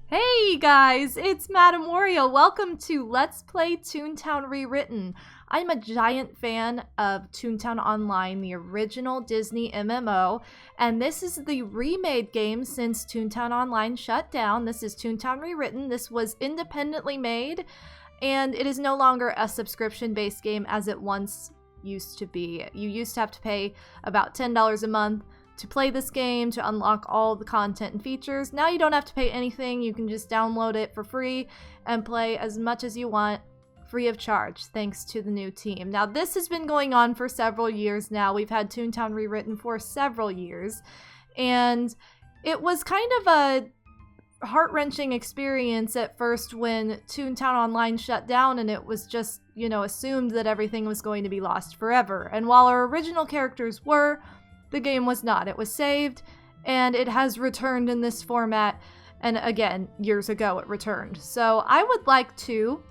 Hey guys, it's MadameWario. Welcome to Let's Play Toontown Rewritten. I'm a giant fan of Toontown Online, the original Disney MMO, and this is the remade game since Toontown Online shut down. This is Toontown Rewritten. This was independently made, and it is no longer a subscription-based game as it once used to be. You used to have to pay about $10 a month to play this game, to unlock all the content and features. Now you don't have to pay anything. You can just download it for free and play as much as you want, free of charge, thanks to the new team. Now this has been going on for several years now. We've had Toontown Rewritten for several years, and it was kind of a heart-wrenching experience at first when Toontown Online shut down and it was just, assumed that everything was going to be lost forever. And while our original characters were, the game was not. It was saved, and it has returned in this format, and again, years ago it returned. So I would like to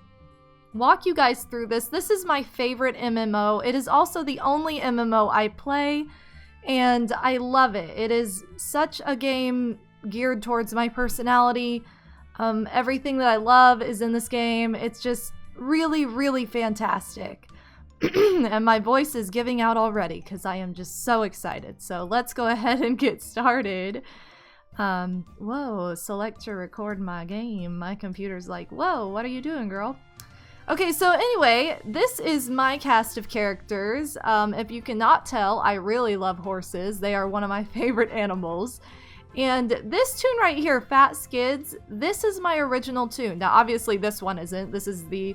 walk you guys through this. This is my favorite MMO. It is also the only MMO I play, and I love it. It is such a game geared towards my personality. Everything that I love is in this game. It's just really, really fantastic. And my voice is giving out already because I am just so excited. So let's go ahead and get started. Whoa, select to record my game. My computer's like, whoa, what are you doing, girl? Okay, so anyway, this is my cast of characters. If you cannot tell, I really love horses. They are one of my favorite animals. And this Toon right here, Fat Skids, this is my original Toon. Now, obviously this one isn't. This is the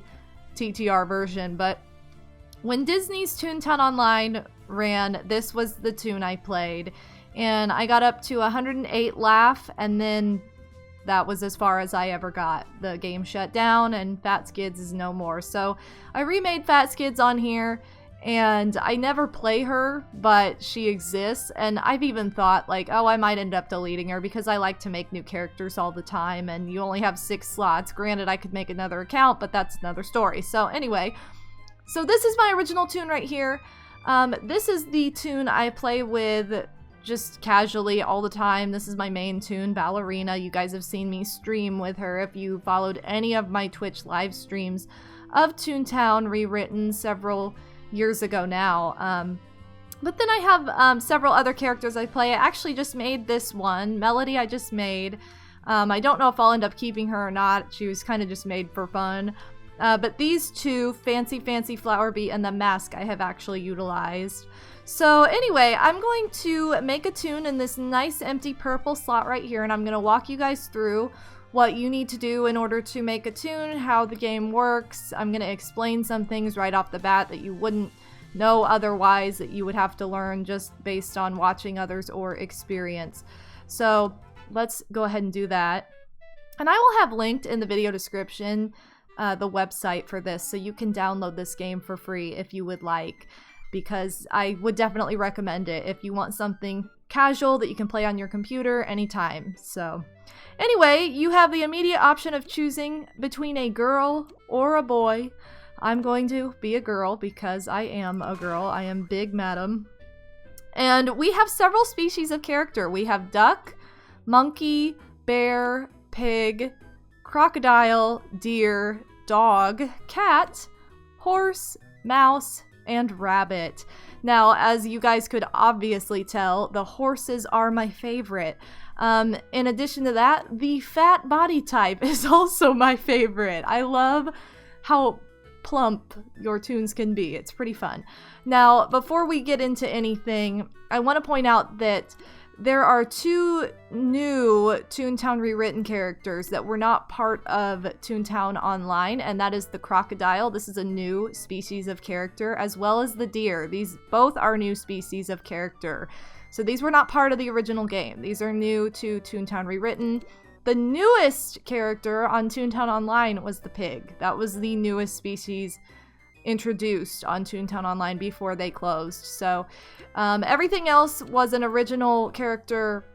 TTR version, but when Disney's Toontown Online ran, this was the Toon I played, and I got up to 108 laugh, and then that was as far as I ever got. The game shut down, and Fat Skids is no more. So I remade Fat Skids on here, and I never play her, but she exists, and I've even thought, like, oh, I might end up deleting her because I like to make new characters all the time, and you only have 6 slots. Granted, I could make another account, but that's another story. So anyway, so this is my original Toon right here. This is the Toon I play with just casually all the time. This is my main Toon, Ballerina. You guys have seen me stream with her if you followed any of my Twitch live streams of Toontown Rewritten several years ago now. But then I have several other characters I play. I actually just made this one. Melody I just made. I don't know if I'll end up keeping her or not. She was kind of just made for fun. But these two, Fancy Flower Bee and the mask, I have actually utilized. So anyway, I'm going to make a Toon in this nice empty purple slot right here, and I'm going to walk you guys through what you need to do in order to make a Toon, how the game works. I'm going to explain some things right off the bat that you wouldn't know otherwise, that you would have to learn just based on watching others or experience. So let's go ahead and do that. And I will have linked in the video description the website for this, so you can download this game for free if you would like, because I would definitely recommend it if you want something casual that you can play on your computer anytime. So anyway, you have the immediate option of choosing between a girl or a boy. I'm going to be a girl because I am a girl. I am Big Madam. And we have several species of character. We have duck, monkey, bear, pig, crocodile, deer, dog, cat, horse, mouse, and rabbit. Now, as you guys could obviously tell, the horses are my favorite. In addition to that, the fat body type is also my favorite. I love how plump your Toons can be. It's pretty fun. Now, before we get into anything, I want to point out that there are 2 new Toontown Rewritten characters that were not part of Toontown Online, and that is the crocodile. This is a new species of character, as well as the deer. These both are new species of character. So these were not part of the original game. These are new to Toontown Rewritten. The newest character on Toontown Online was the pig. That was the newest species introduced on Toontown Online before they closed. So everything else was an original character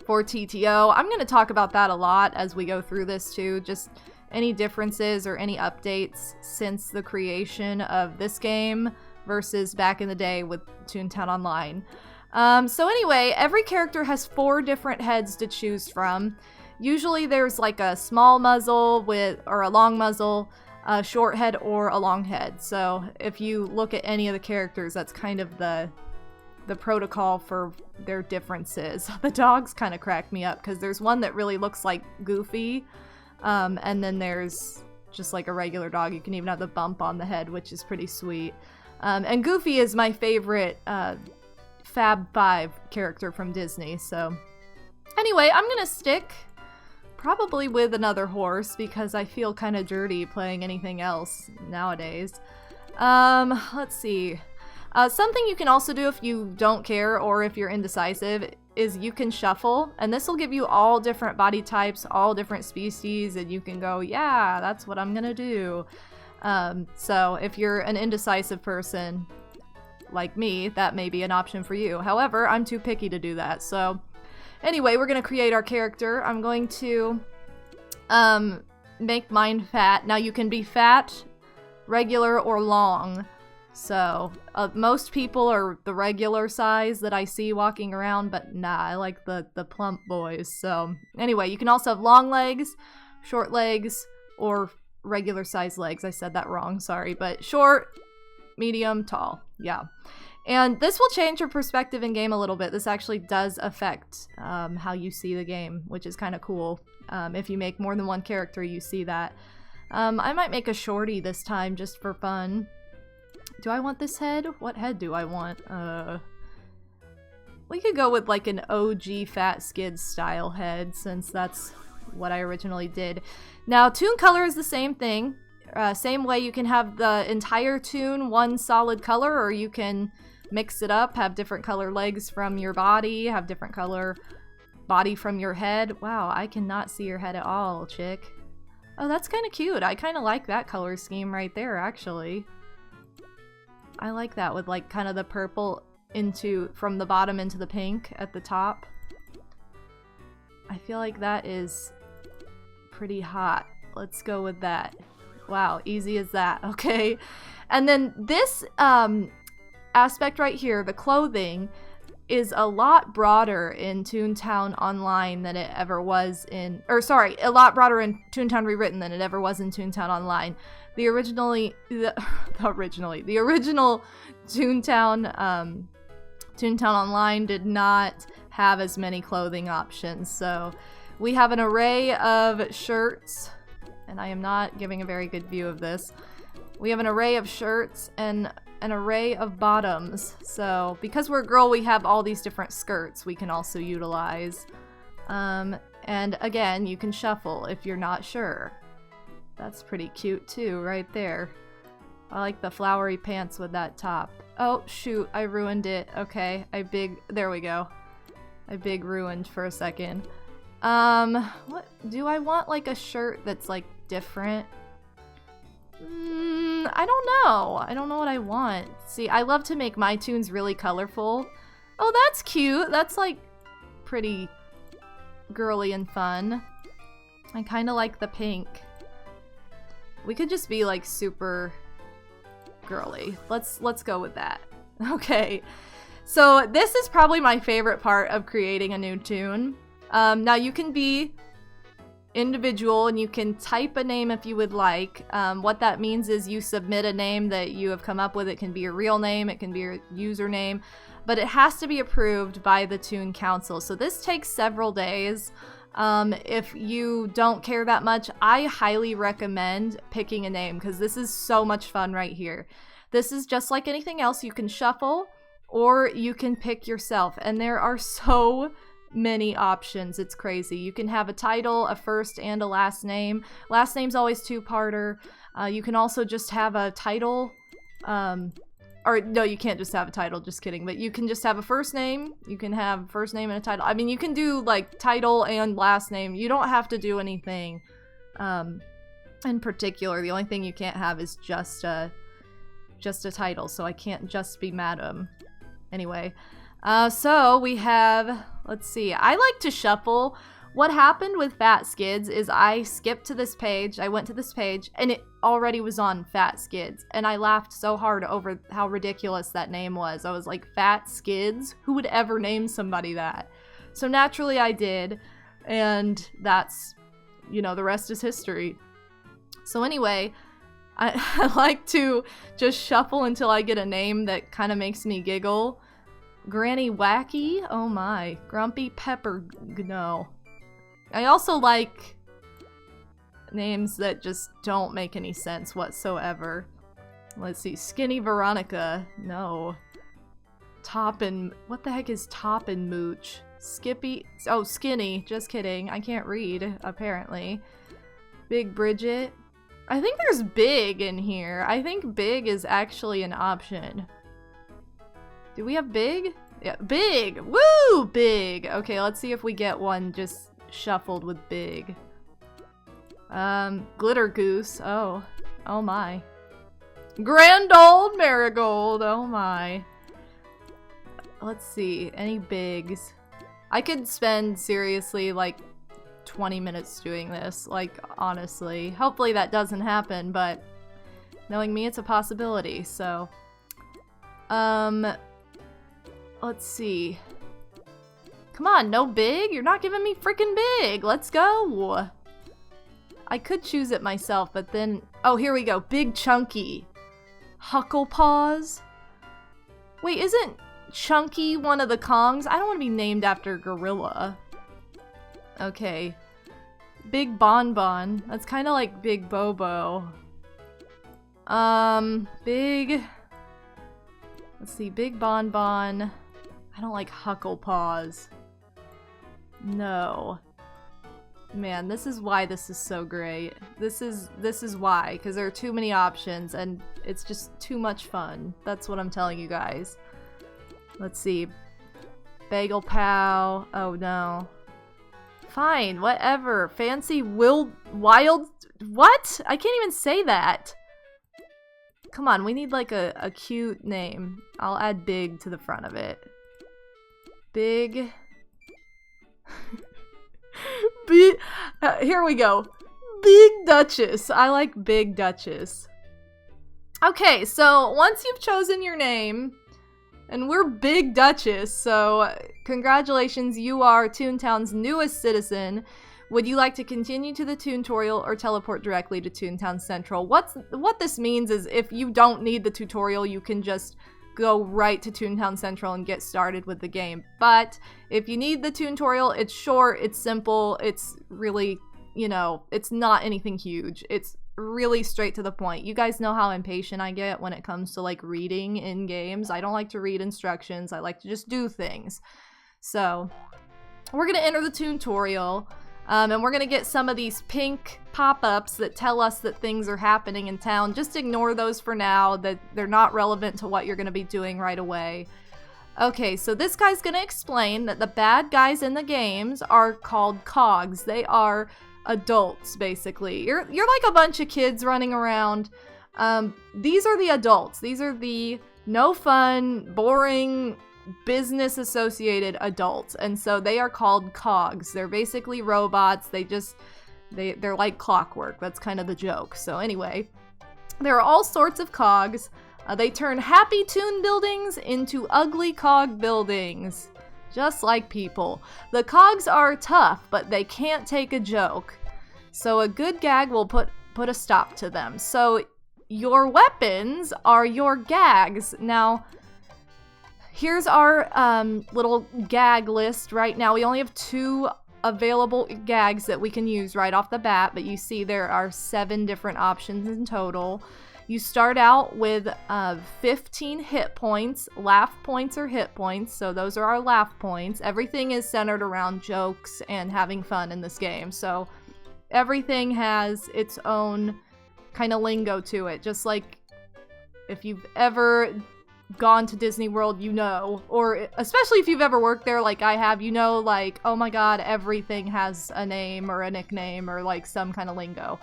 for TTO. I'm going to talk about that a lot as we go through this too, just any differences or any updates since the creation of this game versus back in the day with Toontown Online. So anyway, every character has 4 different heads to choose from. Usually there's like a small muzzle or a long muzzle, a short head, or a long head. So if you look at any of the characters, that's kind of the protocol for their differences. The dogs kind of crack me up because there's one that really looks like Goofy, and then there's just like a regular dog. You can even have the bump on the head, which is pretty sweet. And Goofy is my favorite Fab 5 character from Disney. So anyway, I'm gonna stick probably with another horse because I feel kind of dirty playing anything else nowadays. Let's see. Something you can also do if you don't care or if you're indecisive is you can shuffle, and this will give you all different body types, all different species, and you can go, yeah, that's what I'm gonna do. So if you're an indecisive person like me, that may be an option for you. However, I'm too picky to do that. So anyway, we're gonna create our character. I'm going to make mine fat. Now you can be fat, regular, or long. So, most people are the regular size that I see walking around, but nah, I like the plump boys. So, anyway, you can also have long legs, short legs, or regular size legs. I said that wrong, sorry, but short, medium, tall, yeah. And this will change your perspective in game a little bit. This actually does affect how you see the game, which is kind of cool. If you make more than one character, you see that. I might make a shorty this time just for fun. Do I want this head? What head do I want? We could go with like an OG Fat Skid style head since that's what I originally did. Now, Toon color is the same thing. Same way, you can have the entire Toon one solid color, or you can mix it up, have different color legs from your body, have different color body from your head. Wow, I cannot see your head at all, chick. Oh, that's kind of cute. I kind of like that color scheme right there, actually. I like that with like kind of the purple from the bottom into the pink at the top. I feel like that is pretty hot. Let's go with that. Wow, easy as that. Okay. And then this aspect right here, the clothing, is a lot broader in Toontown Online than it ever was in, or sorry, a lot broader in Toontown Rewritten than it ever was in Toontown Online. The original Toontown Online did not have as many clothing options. So we have an array of shirts, and I am not giving a very good view of this. We have an array of shirts and an array of bottoms. So because we're a girl, we have all these different skirts we can also utilize. And again, you can shuffle if you're not sure. That's pretty cute too, right there. I like the flowery pants with that top. Oh, shoot, I ruined it. Okay, there we go. I ruined for a second. What, do I want like a shirt that's like different? I don't know. I don't know what I want. See, I love to make my tunes really colorful. Oh, that's cute. That's like pretty girly and fun. I kind of like the pink. We could just be like super girly. Let's go with that. Okay. So this is probably my favorite part of creating a new tune. Now you can be individual and you can type a name if you would like. What that means is you submit a name that you have come up with. It can be your real name, it can be your username, but it has to be approved by the Toon Council. So this takes several days. If you don't care that much, I highly recommend picking a name because this is so much fun right here. This is just like anything else. You can shuffle or you can pick yourself, and there are so many options. It's crazy. You can have a title, a first and a last name. Last name's always two-parter. You can also just have a title, or no, you can't just have a title, just kidding, but you can just have a first name. You can have first name and a title. I mean, you can do like title and last name. You don't have to do anything in particular. The only thing you can't have is just a title, so I can't just be Madam. Anyway, so we have, let's see, I like to shuffle. What happened with Fat Skids is I skipped to this page, I went to this page, and it already was on Fat Skids, and I laughed so hard over how ridiculous that name was. I was like, Fat Skids? Who would ever name somebody that? So naturally I did, And that's, you know, the rest is history. So anyway, I like to just shuffle until I get a name that kind of makes me giggle. Granny Wacky? Oh my. Grumpy Pepper? No. I also like names that just don't make any sense whatsoever. Let's see. Skinny Veronica? No. Toppin'. What the heck is Toppin' Mooch? Skippy? Oh, Skinny. Just kidding. I can't read, apparently. Big Bridget? I think there's Big in here. I think Big is actually an option. Do we have Big? Yeah, Big! Woo! Big! Okay, let's see if we get one just shuffled with Big. Glitter Goose. Oh. Oh my. Grand Old Marigold! Oh my. Let's see. Any Bigs? I could spend, seriously, like 20 minutes doing this, like, honestly. Hopefully that doesn't happen, but knowing me, it's a possibility, so. Let's see. Come on, no Big? You're not giving me freaking Big! Let's go! I could choose it myself, but then... Oh, here we go. Big Chunky. Hucklepaws? Wait, isn't Chunky one of the Kongs? I don't want to be named after Gorilla. Okay. Big Bonbon. That's kind of like Big Bobo. Big... Let's see, Big Bonbon. I don't like Hucklepaws. No. Man, this is why this is so great. This is why, because there are too many options and it's just too much fun. That's what I'm telling you guys. Let's see. Bagel Pow. Oh no. Fine, whatever. Fancy Wild... What? I can't even say that. Come on, we need like a cute name. I'll add Big to the front of it. Big... here we go. Big Duchess. I like Big Duchess. Okay, so once you've chosen your name, and we're Big Duchess, so congratulations, you are Toontown's newest citizen. Would you like to continue to the Toontorial or teleport directly to Toontown Central? What this means is if you don't need the tutorial, you can just go right to Toontown Central and get started with the game. But if you need the Toontorial, it's short, it's simple, it's really, you know, it's not anything huge. It's really straight to the point. You guys know how impatient I get when it comes to like reading in games. I don't like to read instructions. I like to just do things. So we're gonna enter the Toontorial. And we're gonna get some of these pink pop-ups that tell us that things are happening in town. Just ignore those for now, that they're not relevant to what you're gonna be doing right away. Okay, so this guy's gonna explain that the bad guys in the games are called cogs. They are adults, basically. You're like a bunch of kids running around. These are the adults. These are the no fun, boring, business associated adults, and so they are called cogs. They're basically robots. They're like clockwork. That's kind of the joke. So anyway, there are all sorts of cogs. They turn happy Toon buildings into ugly cog buildings, just like people. The cogs are tough, but they can't take a joke, so a good gag will put a stop to them. So your weapons are your gags. Now here's our little gag list right now. We only have 2 available gags that we can use right off the bat, but you see there are 7 different options in total. You start out with 15 hit points. Laugh points are hit points, so those are our laugh points. Everything is centered around jokes and having fun in this game, so everything has its own kind of lingo to it, just like if you've ever gone to Disney World, you know, or especially if you've ever worked there like I have, you know, like, oh my god, everything has a name or a nickname or like some kind of lingo.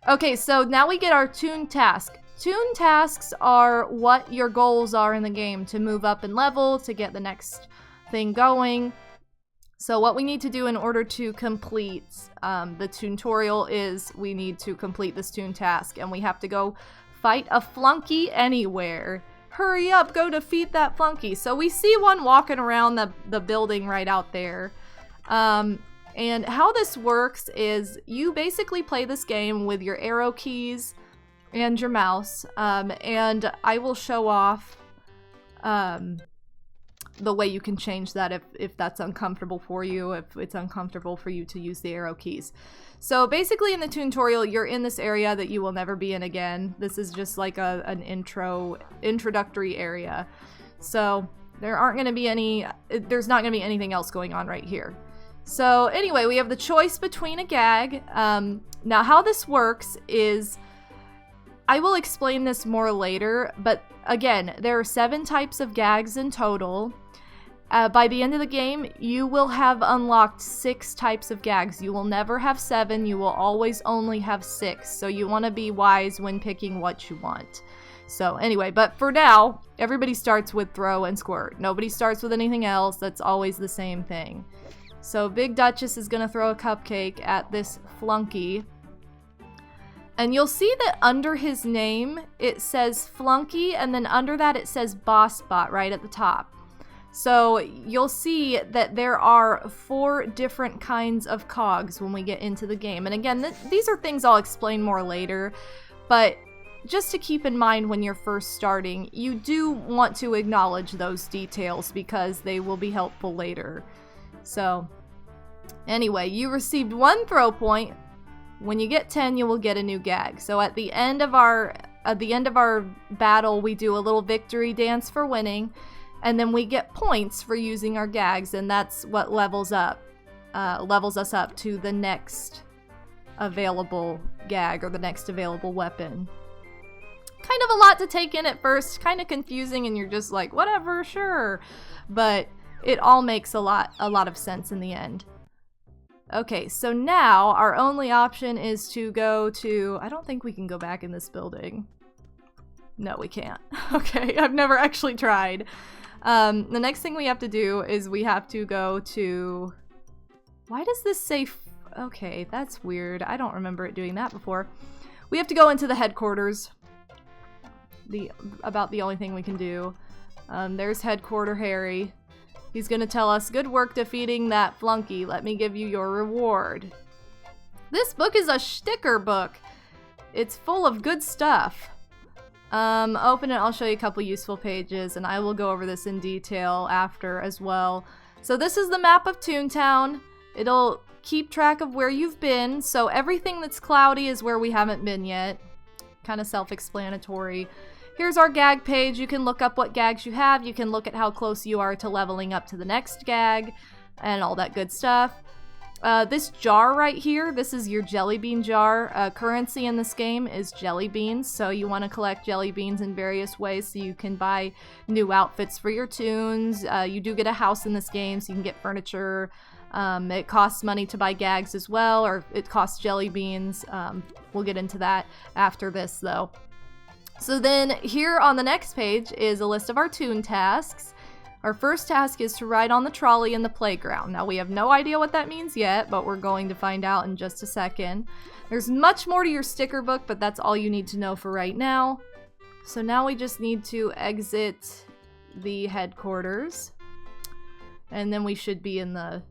Okay, so now we get our Toon task. Toon tasks are what your goals are in the game to move up in level, to get the next thing going. So what we need to do in order to complete the Toontorial is we need to complete this Toon task, and we have to go fight a flunky anywhere. Hurry up, go defeat that flunky. So we see one walking around the building right out there. And how this works is you basically play this game with your arrow keys and your mouse, and I will show off the way you can change that if that's uncomfortable for you, if it's uncomfortable for you to use the arrow keys. So basically in the Toontorial, you're in this area that you will never be in again. This is just like an introductory area. So there's not going to be anything else going on right here. So anyway, we have the choice between a gag. Now how this works is, I will explain this more later, but again, there are 7 types of gags in total. By the end of the game, you will have unlocked 6 types of gags. You will never have 7, you will always only have 6. So you want to be wise when picking what you want. So anyway, but for now, everybody starts with throw and squirt. Nobody starts with anything else. That's always the same thing. So Big Duchess is going to throw a cupcake at this flunky. And you'll see that under his name, it says Flunky, and then under that it says Boss Bot right at the top. So you'll see that there are 4 different kinds of cogs when we get into the game. And again, these are things I'll explain more later, but just to keep in mind when you're first starting, you do want to acknowledge those details because they will be helpful later. So anyway, you received 1 throw point. When you get 10, you will get a new gag. So at the end of our battle, we do a little victory dance for winning, and then we get points for using our gags, and that's what levels us up to the next available gag or the next available weapon. Kind of a lot to take in at first, kind of confusing, and you're just like, whatever, sure. But it all makes a lot of sense in the end. Okay, so now our only option is to go to... I don't think we can go back in this building. No, we can't. Okay, I've never actually tried. The next thing we have to do is we have to go to... Why does this say... Okay, that's weird. I don't remember it doing that before. We have to go into the headquarters. About the only thing we can do. There's Headquarter Harry. He's gonna tell us, good work defeating that flunky. Let me give you your reward. This book is a sticker book. It's full of good stuff. Open it, I'll show you a couple useful pages, and I will go over this in detail after as well. So this is the map of Toontown. It'll keep track of where you've been, so everything that's cloudy is where we haven't been yet. Kind of self-explanatory. Here's our gag page. You can look up what gags you have. You can look at how close you are to leveling up to the next gag and all that good stuff. This jar right here, this is your jelly bean jar. Currency in this game is jelly beans, so you want to collect jelly beans in various ways so you can buy new outfits for your toons. You do get a house in this game, so you can get furniture. It costs money to buy gags as well, or it costs jelly beans. We'll get into that after this, though. So then here on the next page is a list of our Toon tasks. Our first task is to ride on the trolley in the playground. Now we have no idea what that means yet, but we're going to find out in just a second. There's much more to your sticker book, but that's all you need to know for right now. So now we just need to exit the headquarters. And then we should be in the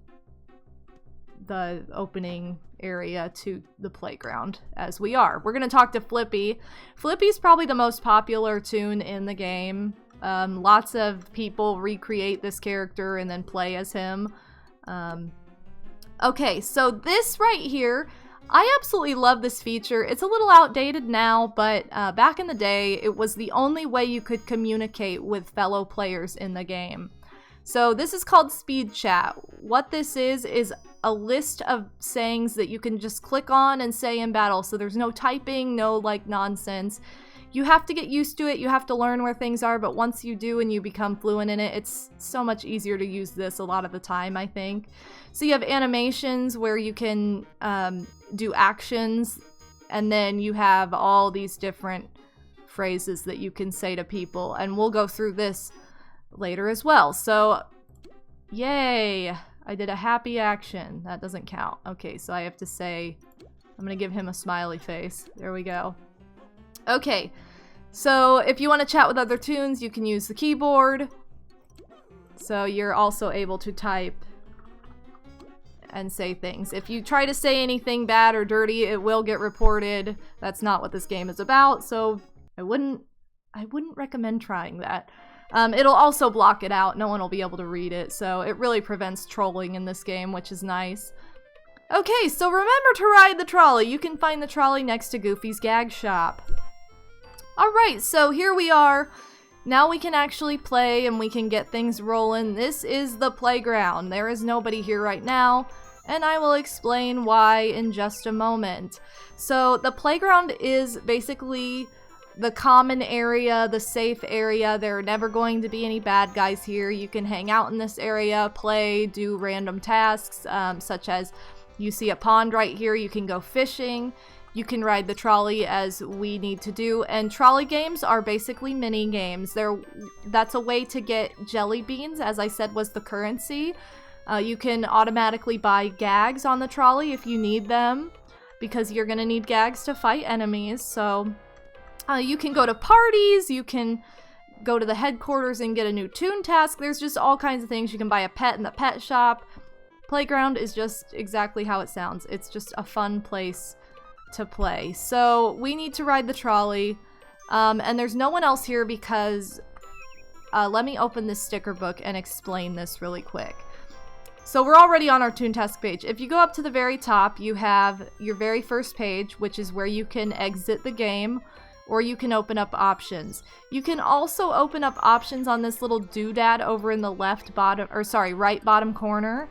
opening area to the playground, as we are. We're gonna talk to Flippy. Flippy's probably the most popular Toon in the game. Lots of people recreate this character and then play as him. Okay, so this right here, I absolutely love this feature. It's a little outdated now, but back in the day, it was the only way you could communicate with fellow players in the game. So this is called Speed Chat. What this is a list of sayings that you can just click on and say in battle. So there's no typing, no like nonsense. You have to get used to it, you have to learn where things are, but once you do and you become fluent in it, it's so much easier to use this a lot of the time, I think. So you have animations where you can do actions, and then you have all these different phrases that you can say to people, and we'll go through this later as well. So, yay! I did a happy action. That doesn't count. Okay, so I have to say, I'm gonna give him a smiley face. There we go. Okay, so if you want to chat with other Toons, you can use the keyboard. So you're also able to type and say things. If you try to say anything bad or dirty, it will get reported. That's not what this game is about, so I wouldn't recommend trying that. It'll also block it out. No one will be able to read it, so it really prevents trolling in this game, which is nice. Okay, so remember to ride the trolley. You can find the trolley next to Goofy's Gag Shop. Alright, so here we are. Now we can actually play and we can get things rolling. This is the playground. There is nobody here right now, and I will explain why in just a moment. So the playground is basically the common area, the safe area. There are never going to be any bad guys here. You can hang out in this area, play, do random tasks, such as you see a pond right here. You can go fishing. You can ride the trolley as we need to do. And trolley games are basically mini games. That's a way to get jelly beans, as I said, was the currency. You can automatically buy gags on the trolley if you need them, because you're going to need gags to fight enemies. So you can go to parties. You can go to the headquarters and get a new Toon task. There's just all kinds of things. You can buy a pet in the pet shop. Playground is just exactly how it sounds. It's just a fun place to play. So we need to ride the trolley, and there's no one else here because let me open this sticker book and explain this really quick. So we're already on our Toon task page. If you go up to the very top, you have your very first page, which is where you can exit the game, or you can open up options. You can also open up options on this little doodad over in the right bottom corner.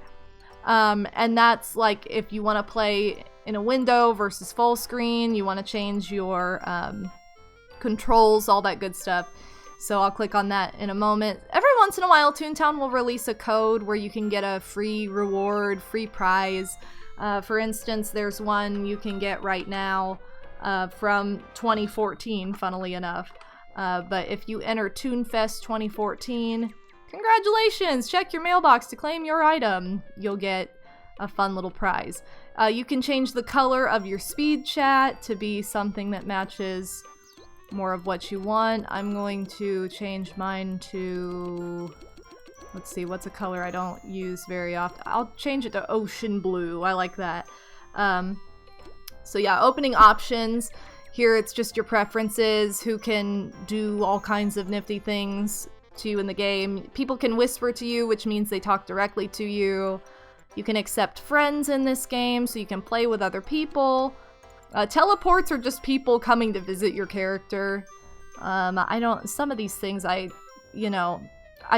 And that's like if you want to play in a window versus full screen, you want to change your controls, all that good stuff. So I'll click on that in a moment. Every once in a while, Toontown will release a code where you can get a free reward, free prize. For instance, there's one you can get right now from 2014, funnily enough. But if you enter ToonFest 2014, congratulations! Check your mailbox to claim your item. You'll get a fun little prize. You can change the color of your speed chat to be something that matches more of what you want. I'm going to change mine to, let's see, what's a color I don't use very often? I'll change it to ocean blue. I like that. So yeah, opening options. Here it's just your preferences, who can do all kinds of nifty things to you in the game. People can whisper to you, which means they talk directly to you. You can accept friends in this game, so you can play with other people. Teleports are just people coming to visit your character. Some of these things I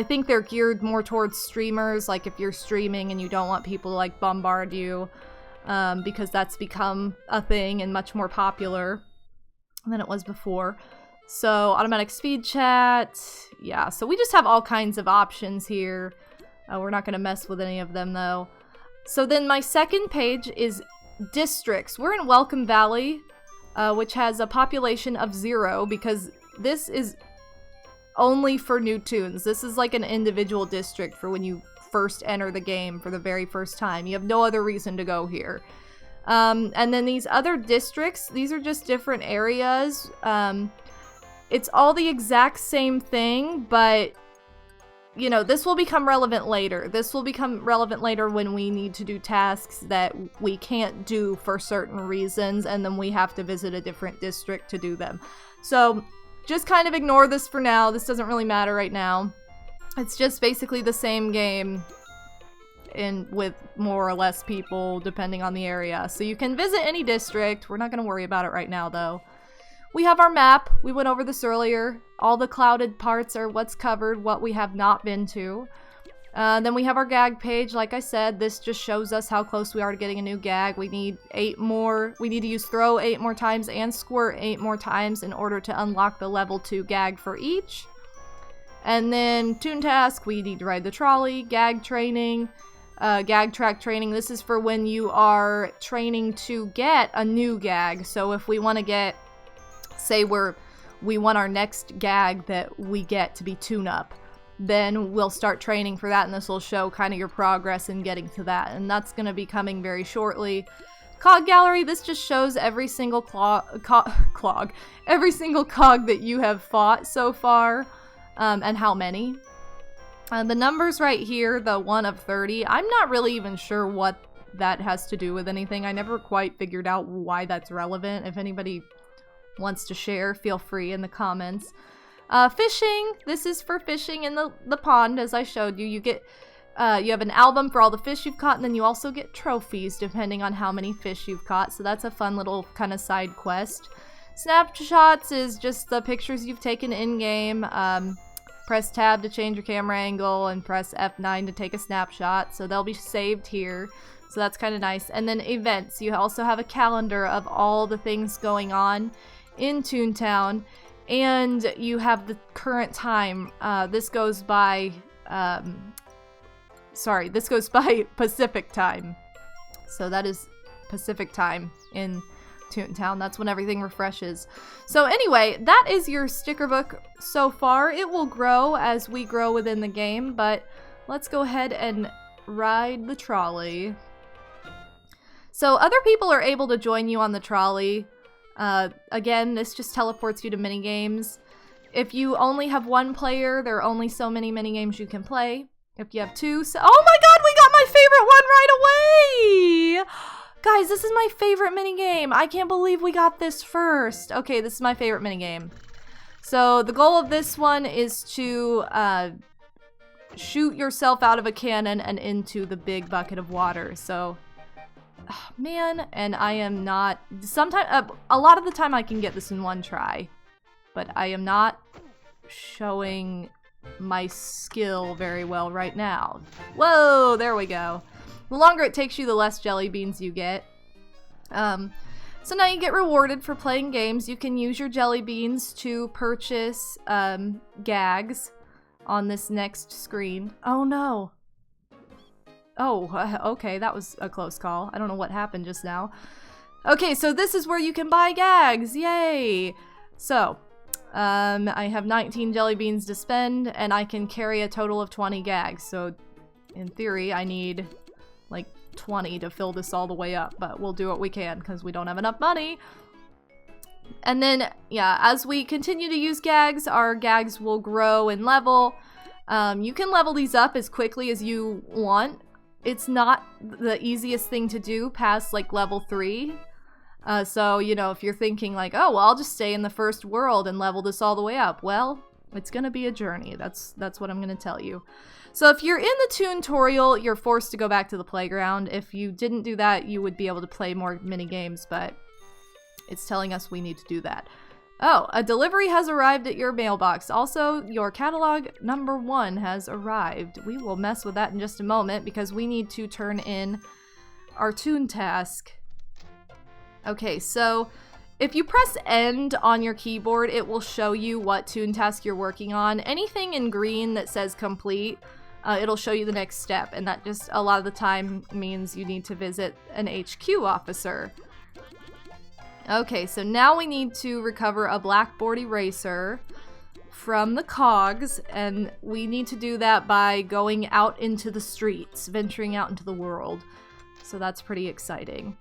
think they're geared more towards streamers, like if you're streaming and you don't want people to like bombard you, because that's become a thing and much more popular than it was before. So automatic speed chat, yeah, so we just have all kinds of options here. We're not going to mess with any of them though. So then my second page is districts. We're in Welcome Valley, which has a population of 0 because this is only for new toons. This is like an individual district for when you first enter the game for the very first time. You have no other reason to go here. And then these other districts, these are just different areas. It's all the exact same thing, but this will become relevant later. This will become relevant later when we need to do tasks that we can't do for certain reasons, and then we have to visit a different district to do them. So just kind of ignore this for now. This doesn't really matter right now. It's just basically the same game with more or less people depending on the area. So you can visit any district. We're not going to worry about it right now though. We have our map. We went over this earlier. All the clouded parts are what's covered, what we have not been to. Then we have our gag page. Like I said, this just shows us how close we are to getting a new gag. We need 8 more. We need to use throw 8 more times and squirt 8 more times in order to unlock the level 2 gag for each. And then Toon task, we need to ride the trolley. Gag training, gag track training. This is for when you are training to get a new gag. So if we want to get, say we want our next gag that we get to be tune-up, then we'll start training for that, and this will show kind of your progress in getting to that, and that's going to be coming very shortly. Cog gallery, this just shows every single every single cog that you have fought so far, and how many. The numbers right here, the 1 of 30, I'm not really even sure what that has to do with anything. I never quite figured out why that's relevant. If anybody wants to share, feel free in the comments. Fishing. This is for fishing in the pond, as I showed you. You get, you have an album for all the fish you've caught, and then you also get trophies depending on how many fish you've caught. So that's a fun little kind of side quest. Snapshots is just the pictures you've taken in-game. Press tab to change your camera angle and press F9 to take a snapshot. So they'll be saved here. So that's kind of nice. And then events. You also have a calendar of all the things going on in Toontown. And you have the current time. This goes by... this goes by Pacific time. So that is Pacific time in Toontown. That's when everything refreshes. So anyway, that is your sticker book so far. It will grow as we grow within the game, but let's go ahead and ride the trolley. So other people are able to join you on the trolley. Again, this just teleports you to minigames. If you only have one player, there are only so many minigames you can play. If you have two, so oh my god, we got my favorite one right away! Guys, this is my favorite minigame. I can't believe we got this first. Okay, this is my favorite minigame. So the goal of this one is to shoot yourself out of a cannon and into the big bucket of water. So, oh, man, and I am not, sometimes, a lot of the time I can get this in one try, but I am not showing my skill very well right now. Whoa, there we go. The longer it takes you, the less jelly beans you get. So now you get rewarded for playing games. You can use your jelly beans to purchase gags on this next screen. Oh no. Oh, okay, that was a close call. I don't know what happened just now. Okay, so this is where you can buy gags. Yay! So, I have 19 jelly beans to spend, and I can carry a total of 20 gags. So, in theory, I need like 20 to fill this all the way up, but we'll do what we can because we don't have enough money. And then, yeah, as we continue to use gags, our gags will grow and level. You can level these up as quickly as you want. It's not the easiest thing to do past like level 3. So, you know, if you're thinking like, oh, well, I'll just stay in the first world and level this all the way up. Well, it's gonna be a journey. That's what I'm gonna tell you. So if you're in the Toontorial, you're forced to go back to the playground. If you didn't do that, you would be able to play more mini games, but it's telling us we need to do that. Oh, a delivery has arrived at your mailbox. Also, your catalog number 1 has arrived. We will mess with that in just a moment because we need to turn in our Toon task. Okay, so if you press end on your keyboard, it will show you what Toon task you're working on. Anything in green that says complete, it'll show you the next step, and that just a lot of the time means you need to visit an HQ officer. Okay, so now we need to recover a blackboard eraser from the cogs, and we need to do that by going out into the streets, venturing out into the world. So that's pretty exciting.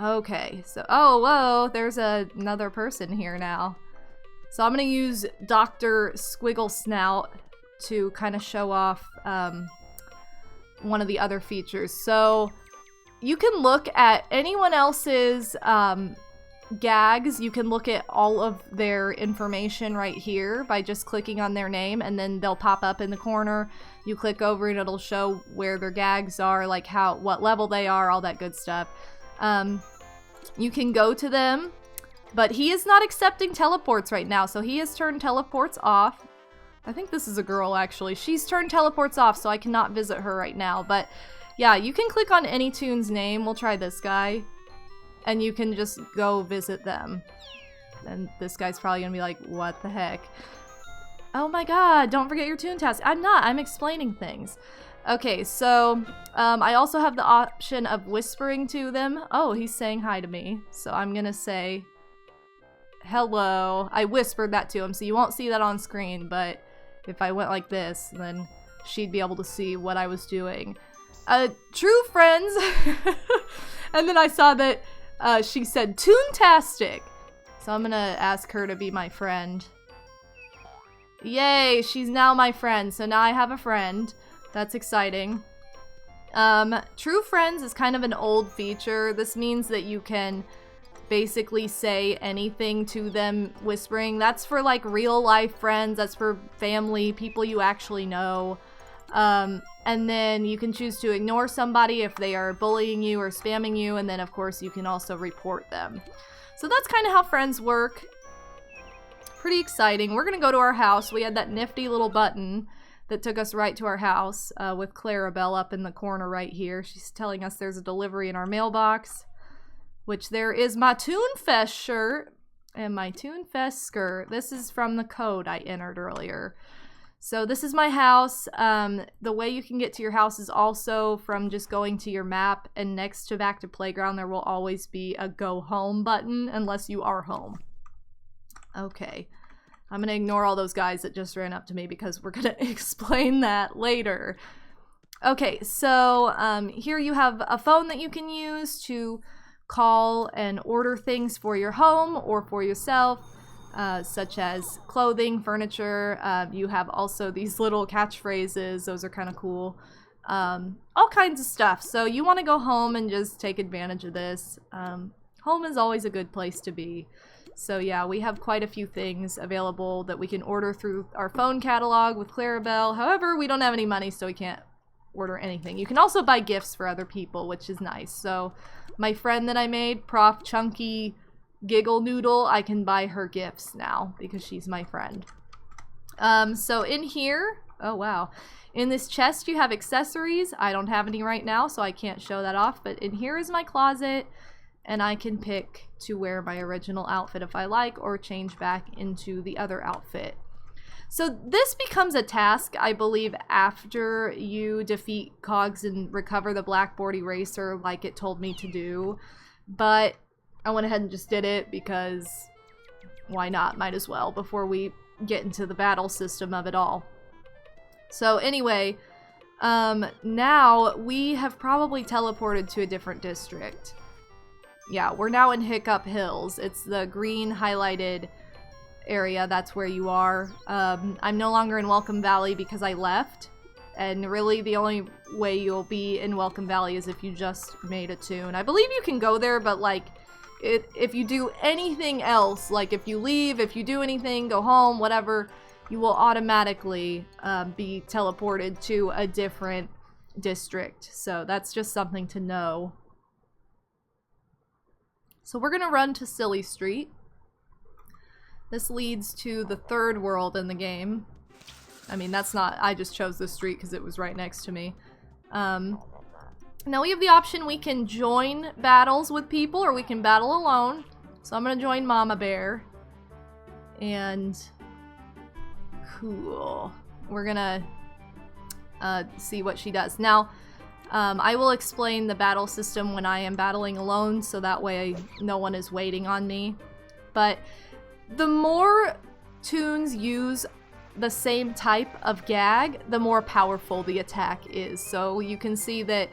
Okay, so, oh, whoa, there's another person here now. So I'm gonna use Dr. Squiggle Snout to kind of show off one of the other features. So you can look at anyone else's gags. You can look at all of their information right here by just clicking on their name, and then they'll pop up in the corner. You click over and it'll show where their gags are, like what level they are, all that good stuff. You can go to them, but he is not accepting teleports right now, so he has turned teleports off. I think this is a girl, actually. She's turned teleports off, so I cannot visit her right now, but yeah, you can click on any Toon's name. We'll try this guy, and you can just go visit them. And this guy's probably gonna be like, what the heck? Oh my god, don't forget your Toon task. I'm explaining things. Okay, so I also have the option of whispering to them. Oh, he's saying hi to me. So I'm gonna say, hello. I whispered that to him, so you won't see that on screen, but if I went like this, then she'd be able to see what I was doing. True friends. And then I saw that she said Toontastic. So I'm gonna ask her to be my friend. Yay, she's now my friend. So now I have a friend. That's exciting. True Friends is kind of an old feature. This means that you can basically say anything to them whispering. That's for like real life friends, that's for family, people you actually know. And then you can choose to ignore somebody if they are bullying you or spamming you, and then of course you can also report them. So that's kind of how friends work. Pretty exciting. We're gonna go to our house. We had that nifty little button that took us right to our house with Clarabelle up in the corner right here. She's telling us there's a delivery in our mailbox, which there is my Toonfest shirt and my Toonfest skirt. This is from the code I entered earlier. So this is my house. The way you can get to your house is also from just going to your map, and next to Back to Playground there will always be a go home button unless you are home. Okay. I'm gonna ignore all those guys that just ran up to me because we're gonna explain that later. Okay, so here you have a phone that you can use to call and order things for your home or for yourself, such as clothing, furniture. You have also these little catchphrases. Those are kind of cool. All kinds of stuff. So you want to go home and just take advantage of this. Home is always a good place to be. So yeah, we have quite a few things available that we can order through our phone catalog with Clarabelle. However, we don't have any money, so we can't order anything. You can also buy gifts for other people, which is nice. So my friend that I made, Prof Chunky Giggle Noodle, I can buy her gifts now because she's my friend. So in here, oh wow, in this chest you have accessories. I don't have any right now, so I can't show that off, but in here is my closet, and I can pick to wear my original outfit if I like, or change back into the other outfit. So this becomes a task, I believe, after you defeat Cogs and recover the Blackboard Eraser like it told me to do. But I went ahead and just did it because why not? Might as well before we get into the battle system of it all. So anyway, now we have probably teleported to a different district. Yeah, we're now in Hiccup Hills. It's the green highlighted area. That's where you are. I'm no longer in Welcome Valley because I left. And really the only way you'll be in Welcome Valley is if you just made a Toon. I believe you can go there, but like, if you do anything else, like if you leave, if you do anything, go home, whatever, you will automatically be teleported to a different district. So that's just something to know. So we're gonna run to Silly Street. This leads to the third world in the game. I mean, that's not, I just chose this street because it was right next to me. Now we have the option, we can join battles with people or we can battle alone. So I'm gonna join Mama Bear. And cool. We're gonna see what she does. Now, I will explain the battle system when I am battling alone, so that way no one is waiting on me. But the more Toons use the same type of gag, the more powerful the attack is. So you can see that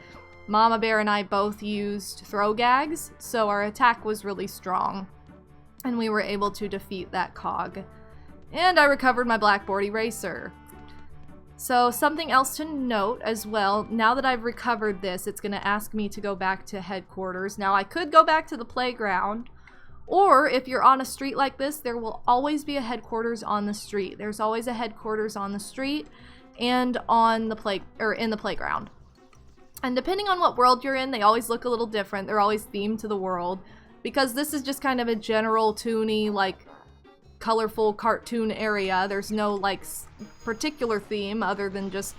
Mama Bear and I both used throw gags, so our attack was really strong. And we were able to defeat that cog. And I recovered my Blackboard Eraser. So something else to note as well, now that I've recovered this, it's going to ask me to go back to headquarters. Now I could go back to the playground, or if you're on a street like this, there will always be a headquarters on the street. There's always a headquarters on the street and on the in the playground. And depending on what world you're in, they always look a little different. They're always themed to the world, because this is just kind of a general toony, like, colorful cartoon area. There's no like particular theme other than just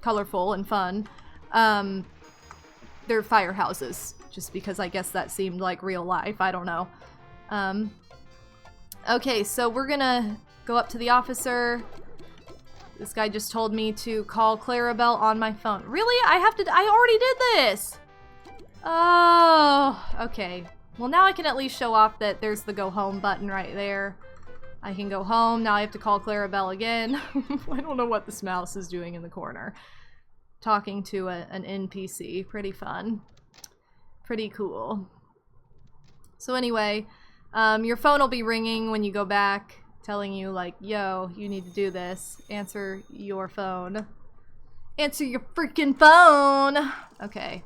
colorful and fun. They're firehouses, just because I guess that seemed like real life. I don't know. Okay, so we're gonna go up to the officer. This guy just told me to call Clarabelle on my phone. Really? I already did this! Oh, okay. Well, now I can at least show off that there's the go home button right there. I can go home. Now I have to call Clarabelle again. I don't know what this mouse is doing in the corner. Talking to an NPC. Pretty fun. Pretty cool. So anyway, your phone will be ringing when you go back, telling you like, yo, you need to do this. Answer your phone. Answer your freaking phone. Okay.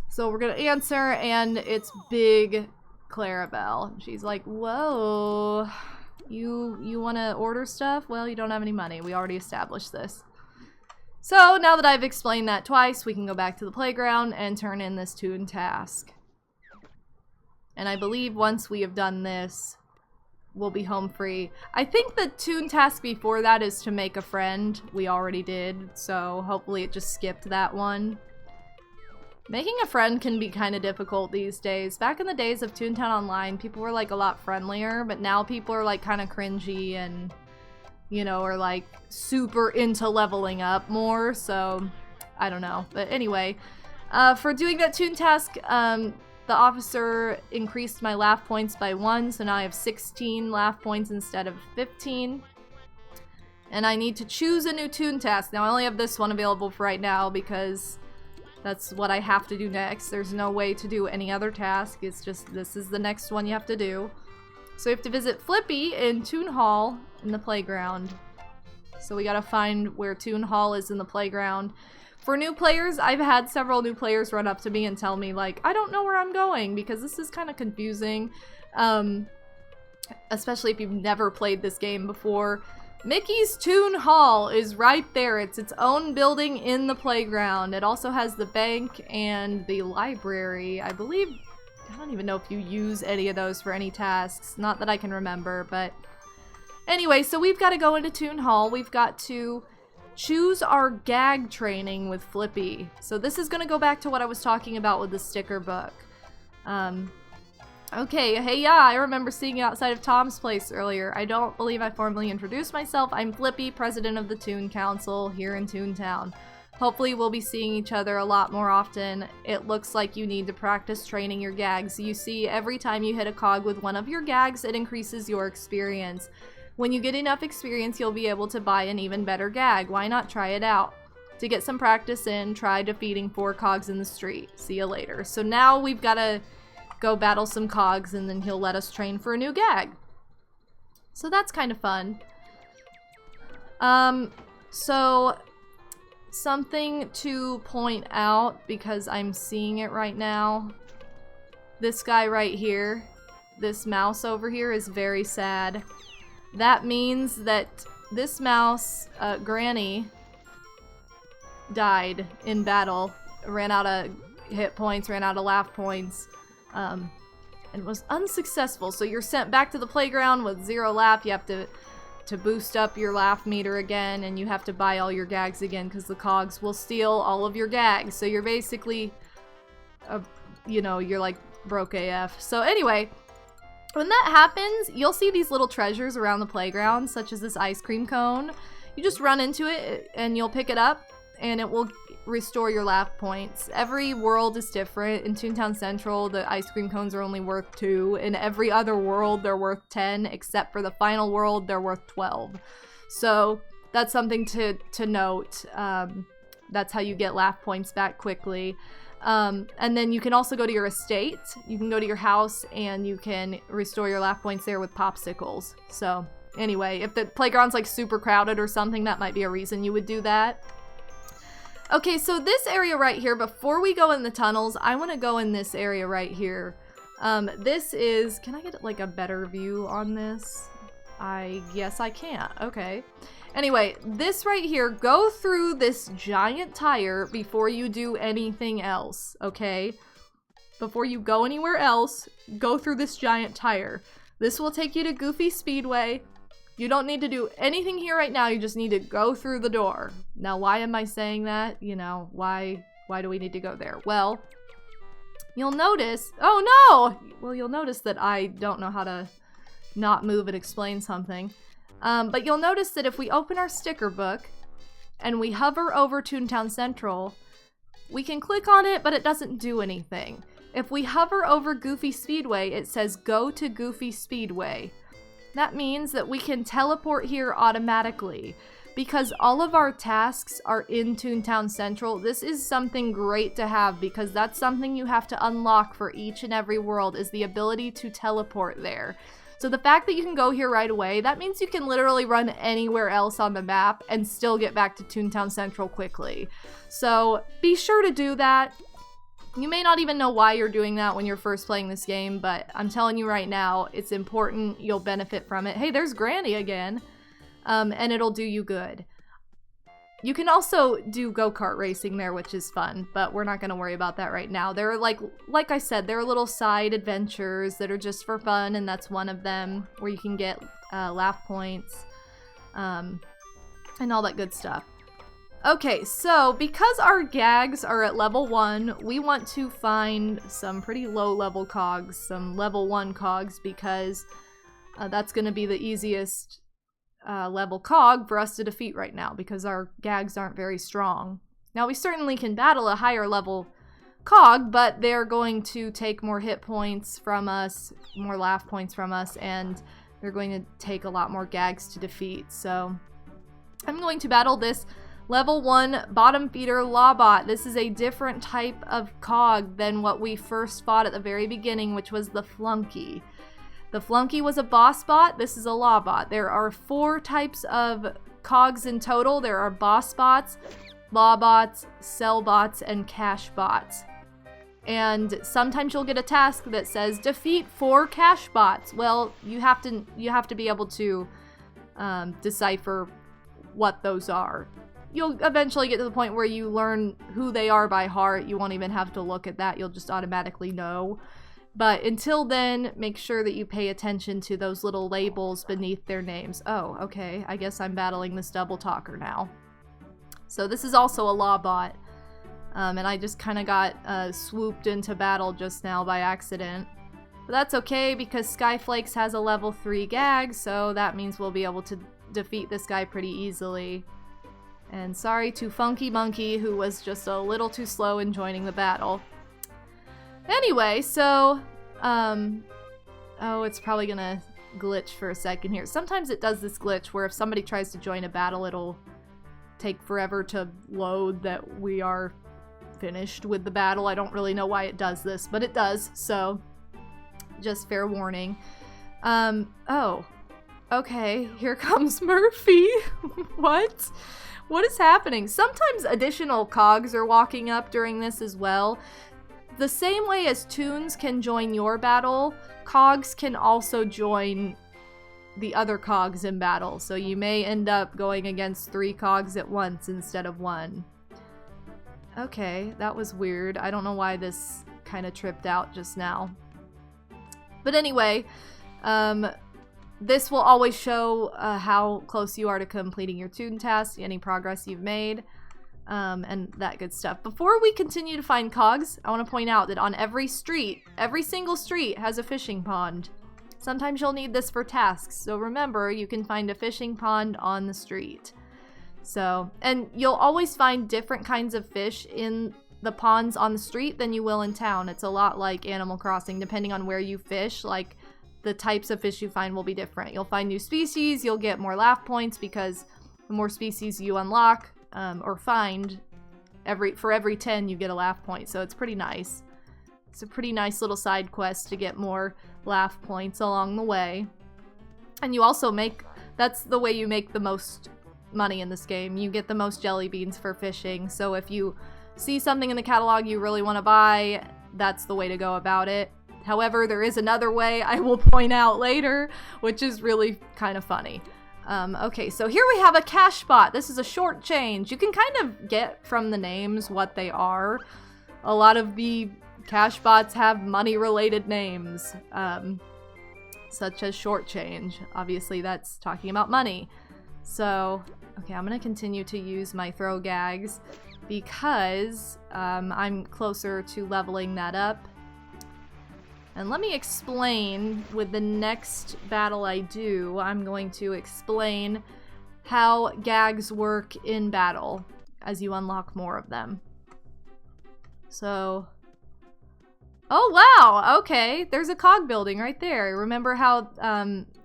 So we're gonna answer, and it's Big Clarabelle. She's like, whoa, you wanna order stuff? Well, you don't have any money. We already established this. So now that I've explained that twice, we can go back to the playground and turn in this Toon task. And I believe once we have done this, we'll be home free. I think the Toon task before that is to make a friend. We already did, so hopefully it just skipped that one. Making a friend can be kind of difficult these days. Back in the days of Toontown Online, people were like a lot friendlier, but now people are like kind of cringy and, you know, are like super into leveling up more, so I don't know. But anyway, for doing that Toon task, the officer increased my laugh points by 1, so now I have 16 laugh points instead of 15. And I need to choose a new Toon task. Now I only have this one available for right now because that's what I have to do next. There's no way to do any other task. It's just, this is the next one you have to do. So we have to visit Flippy in Toon Hall in the playground. So we gotta find where Toon Hall is in the playground. For new players, I've had several new players run up to me and tell me, like, I don't know where I'm going, because this is kind of confusing. Especially if you've never played this game before. Mickey's Toon Hall is right there. It's its own building in the playground. It also has the bank and the library. I believe, I don't even know if you use any of those for any tasks. Not that I can remember, but anyway, so we've got to go into Toon Hall. We've got to choose our gag training with Flippy. So this is going to go back to what I was talking about with the sticker book. Okay, hey, yeah, I remember seeing you outside of Tom's place earlier. I don't believe I formally introduced myself. I'm Flippy, president of the Toon Council here in Toontown. Hopefully we'll be seeing each other a lot more often. It looks like you need to practice training your gags. You see, every time you hit a cog with one of your gags, it increases your experience. When you get enough experience, you'll be able to buy an even better gag. Why not try it out? To get some practice in, try defeating 4 cogs in the street. See you later. So now we've got to go battle some cogs, and then he'll let us train for a new gag. So that's kind of fun. So something to point out, because I'm seeing it right now. This guy right here, this mouse over here, is very sad. That means that this mouse, Granny, died in battle, ran out of hit points, ran out of laugh points, and was unsuccessful. So you're sent back to the playground with 0 laugh. You have to boost up your laugh meter again, and you have to buy all your gags again because the cogs will steal all of your gags. So you're basically, you know, you're like broke AF. So anyway, when that happens, you'll see these little treasures around the playground, such as this ice cream cone. You just run into it and you'll pick it up, and it will restore your laugh points. Every world is different. In Toontown Central, the ice cream cones are only worth 2. In every other world, they're worth 10, except for the final world, they're worth 12. So that's something to note. That's how you get laugh points back quickly. And then you can also go to your estate. You can go to your house and you can restore your laugh points there with popsicles. So anyway, if the playground's like super crowded or something, that might be a reason you would do that. Okay, so this area right here, before we go in the tunnels, I want to go in this area right here. This is, can I get like a better view on this? I guess I can't. Okay. Anyway, this right here, go through this giant tire before you do anything else, okay? Before you go anywhere else, go through this giant tire. This will take you to Goofy Speedway. You don't need to do anything here right now, you just need to go through the door. Now, why am I saying that? You know, why do we need to go there? Well, you'll notice, oh no! Well, you'll notice that I don't know how to not move and explain something. But you'll notice that if we open our sticker book and we hover over Toontown Central, we can click on it, but it doesn't do anything. If we hover over Goofy Speedway, it says go to Goofy Speedway. That means that we can teleport here automatically. Because all of our tasks are in Toontown Central, this is something great to have, because that's something you have to unlock for each and every world, is the ability to teleport there. So the fact that you can go here right away, that means you can literally run anywhere else on the map and still get back to Toontown Central quickly. So be sure to do that. You may not even know why you're doing that when you're first playing this game, but I'm telling you right now, it's important. You'll benefit from it. Hey, there's Granny again. And it'll do you good. You can also do go-kart racing there, which is fun, but we're not going to worry about that right now. There are, like I said, there are little side adventures that are just for fun, and that's one of them, where you can get laugh points, and all that good stuff. Okay, so because our gags are at level 1, we want to find some pretty low-level cogs, some level 1 cogs, because that's going to be the easiest level cog for us to defeat right now, because our gags aren't very strong. Now, we certainly can battle a higher level cog, but they're going to take more hit points from us, more laugh points from us, and they're going to take a lot more gags to defeat. So I'm going to battle this level 1 bottom feeder Lawbot. This is a different type of cog than what we first fought at the very beginning, which was the Flunky. The Flunky was a boss bot. This is a Lawbot. There are 4 types of cogs in total. There are boss bots, Lawbots, cell bots, and cash bots. And sometimes you'll get a task that says defeat 4 cash bots. Well, you have to be able to decipher what those are. You'll eventually get to the point where you learn who they are by heart. You won't even have to look at that. You'll just automatically know. But until then, make sure that you pay attention to those little labels beneath their names. Oh, okay. I guess I'm battling this double talker now. So this is also a Lawbot. And I just kind of got swooped into battle just now by accident. But that's okay, because Skyflakes has a level 3 gag, so that means we'll be able to defeat this guy pretty easily. And sorry to Funky Monkey, who was just a little too slow in joining the battle. Anyway, so, oh, it's probably gonna glitch for a second here. Sometimes it does this glitch where if somebody tries to join a battle, it'll take forever to load that we are finished with the battle. I don't really know why it does this, but it does, so just fair warning. Oh, okay, here comes Murphy. What? What is happening? Sometimes additional cogs are walking up during this as well. The same way as Toons can join your battle, cogs can also join the other cogs in battle. So you may end up going against 3 cogs at once instead of 1. Okay, that was weird. I don't know why this kind of tripped out just now. But anyway, this will always show how close you are to completing your Toon task, any progress you've made, and that good stuff. Before we continue to find cogs, I want to point out that on every street, every single street has a fishing pond. Sometimes you'll need this for tasks, so remember, you can find a fishing pond on the street. So, and you'll always find different kinds of fish in the ponds on the street than you will in town. It's a lot like Animal Crossing, depending on where you fish, like the types of fish you find will be different. You'll find new species, you'll get more laugh points because the more species you unlock or find, for every 10 you get a laugh point, so it's pretty nice. It's a pretty nice little side quest to get more laugh points along the way. And you also that's the way you make the most money in this game. You get the most jelly beans for fishing, so if you see something in the catalog you really want to buy, that's the way to go about it. However, there is another way I will point out later, which is really kind of funny. Okay, so here we have a cash bot. This is a short change. You can kind of get from the names what they are. A lot of the cash bots have money-related names, such as short change. Obviously, that's talking about money. So, okay, I'm going to continue to use my throw gags because I'm closer to leveling that up. And let me explain, with the next battle I do, I'm going to explain how gags work in battle as you unlock more of them. So, oh wow, okay, there's a cog building right there. Remember how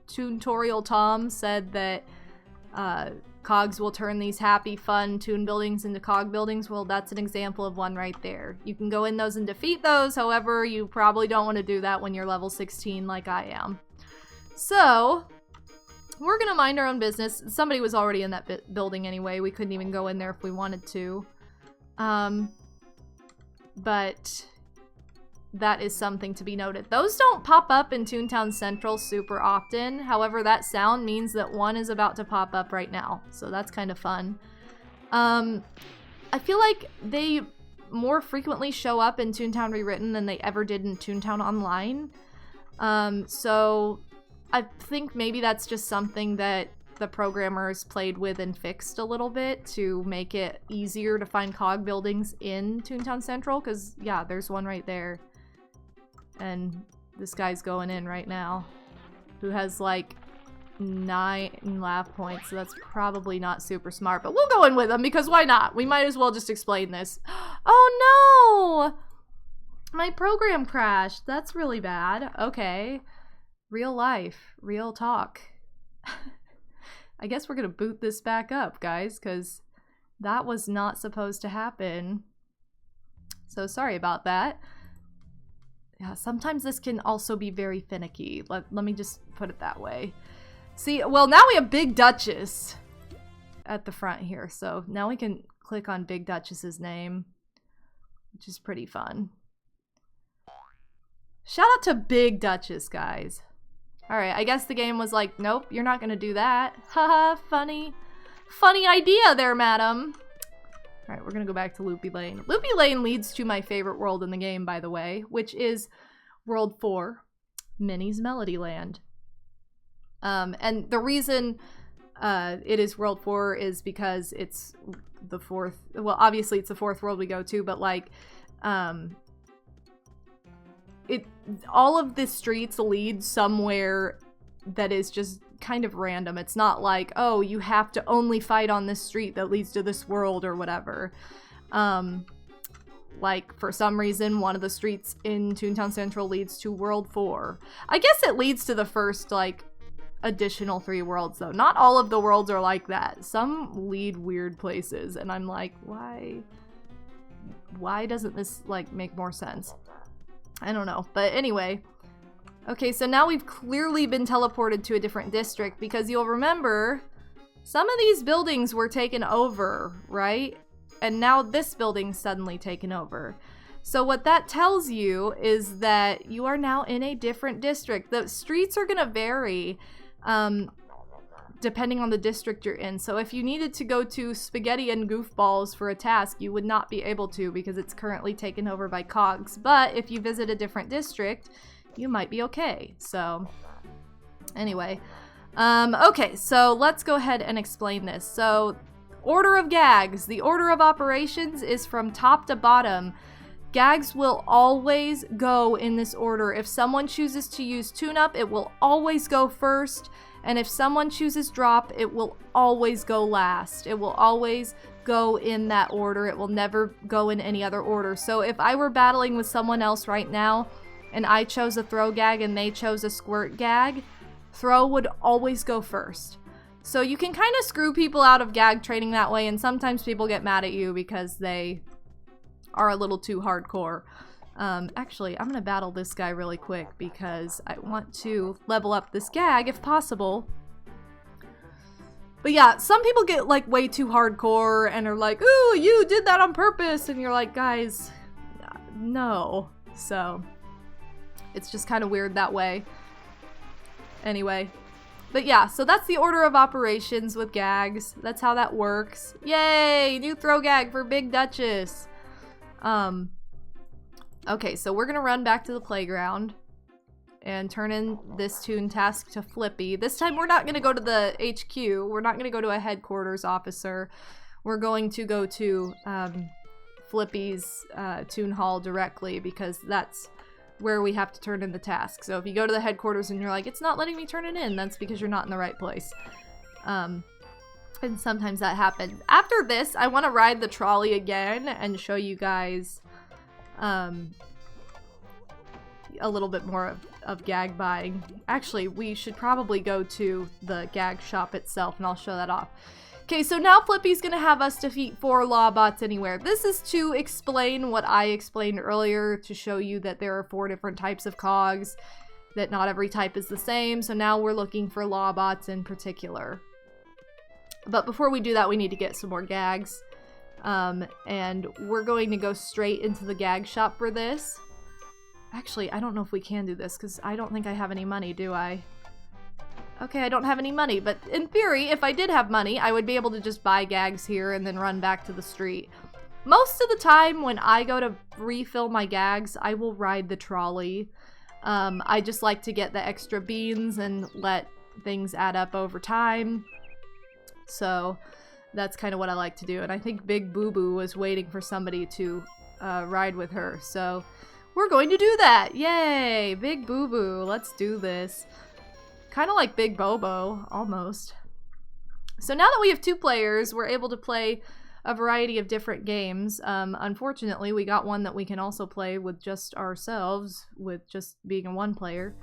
Toontorial Tom said that cogs will turn these happy, fun Toon buildings into cog buildings? Well, that's an example of one right there. You can go in those and defeat those, however, you probably don't want to do that when you're level 16 like I am. So, we're gonna mind our own business. Somebody was already in that building anyway. We couldn't even go in there if we wanted to. But that is something to be noted. Those don't pop up in Toontown Central super often. However, that sound means that one is about to pop up right now. So that's kind of fun. I feel like they more frequently show up in Toontown Rewritten than they ever did in Toontown Online. So I think maybe that's just something that the programmers played with and fixed a little bit to make it easier to find cog buildings in Toontown Central, because yeah, there's one right there. And this guy's going in right now, who has like 9 laugh points, so that's probably not super smart, but we'll go in with him because why not? We might as well just explain this. Oh no! My program crashed. That's really bad. Okay. Real life. Real talk. I guess we're gonna boot this back up, guys, because that was not supposed to happen. So sorry about that. Yeah, sometimes this can also be very finicky. Let me just put it that way. See, well, now we have Big Duchess at the front here. So now we can click on Big Duchess's name, which is pretty fun. Shout out to Big Duchess, guys. Alright, I guess the game was like, nope, you're not gonna do that. Haha, funny. Funny idea there, madam. Alright, we're gonna go back to Loopy Lane. Loopy Lane leads to my favorite world in the game, by the way, which is World 4, Minnie's Melody Land. And the reason it is World 4 is because it's the 4th, well, obviously it's the 4th world we go to, but like, all of the streets lead somewhere that is just kind of random. It's not like, oh, you have to only fight on this street that leads to this world or whatever. Like, for some reason, one of the streets in Toontown Central leads to World 4. I guess it leads to the first, like, additional 3 worlds, though. Not all of the worlds are like that. Some lead weird places, and I'm like, why doesn't this, like, make more sense? I don't know. But anyway. Okay, so now we've clearly been teleported to a different district because you'll remember some of these buildings were taken over, right? And now this building's suddenly taken over. So what that tells you is that you are now in a different district. The streets are gonna vary depending on the district you're in. So if you needed to go to Spaghetti and Goofballs for a task, you would not be able to because it's currently taken over by cogs. But if you visit a different district, you might be okay. So anyway, okay, so let's go ahead and explain this. So order of gags. The order of operations is from top to bottom. Gags will always go in this order. If someone chooses to use tune-up, it will always go first. And if someone chooses drop, it will always go last. It will always go in that order. It will never go in any other order. So if I were battling with someone else right now, and I chose a throw gag and they chose a squirt gag, throw would always go first. So you can kind of screw people out of gag training that way, and sometimes people get mad at you because they are a little too hardcore. Actually, I'm gonna battle this guy really quick because I want to level up this gag if possible. But yeah, some people get like way too hardcore and are like, ooh, you did that on purpose, and you're like, guys, no. So it's just kind of weird that way. Anyway. But yeah, so that's the order of operations with gags. That's how that works. Yay! New throw gag for Big Duchess. Okay, so we're gonna run back to the playground and turn in this Toon task to Flippy. This time we're not gonna go to the HQ. We're not gonna go to a headquarters officer. We're going to go to Flippy's Toon Hall directly because that's where we have to turn in the task. So if you go to the headquarters and you're like, it's not letting me turn it in, that's because you're not in the right place. And sometimes that happens. After this, I want to ride the trolley again and show you guys a little bit more of gag buying. Actually, we should probably go to the gag shop itself and I'll show that off. Okay, so now Flippy's gonna have us defeat 4 Lawbots anywhere. This is to explain what I explained earlier, to show you that there are 4 different types of cogs. that not every type is the same, so now we're looking for Lawbots in particular. But before we do that, we need to get some more gags. And we're going to go straight into the gag shop for this. Actually, I don't know if we can do this, because I don't think I have any money, do I? Okay, I don't have any money, but in theory, if I did have money, I would be able to just buy gags here and then run back to the street. Most of the time, when I go to refill my gags, I will ride the trolley. I just like to get the extra beans and let things add up over time. So that's kind of what I like to do. And I think Big Boo Boo was waiting for somebody to ride with her. So we're going to do that. Yay! Big Boo Boo. Let's do this. Kind of like Big Bobo, almost. So now that we have 2 players, we're able to play a variety of different games. Unfortunately, we got one that we can also play with just ourselves, with just being a 1 player.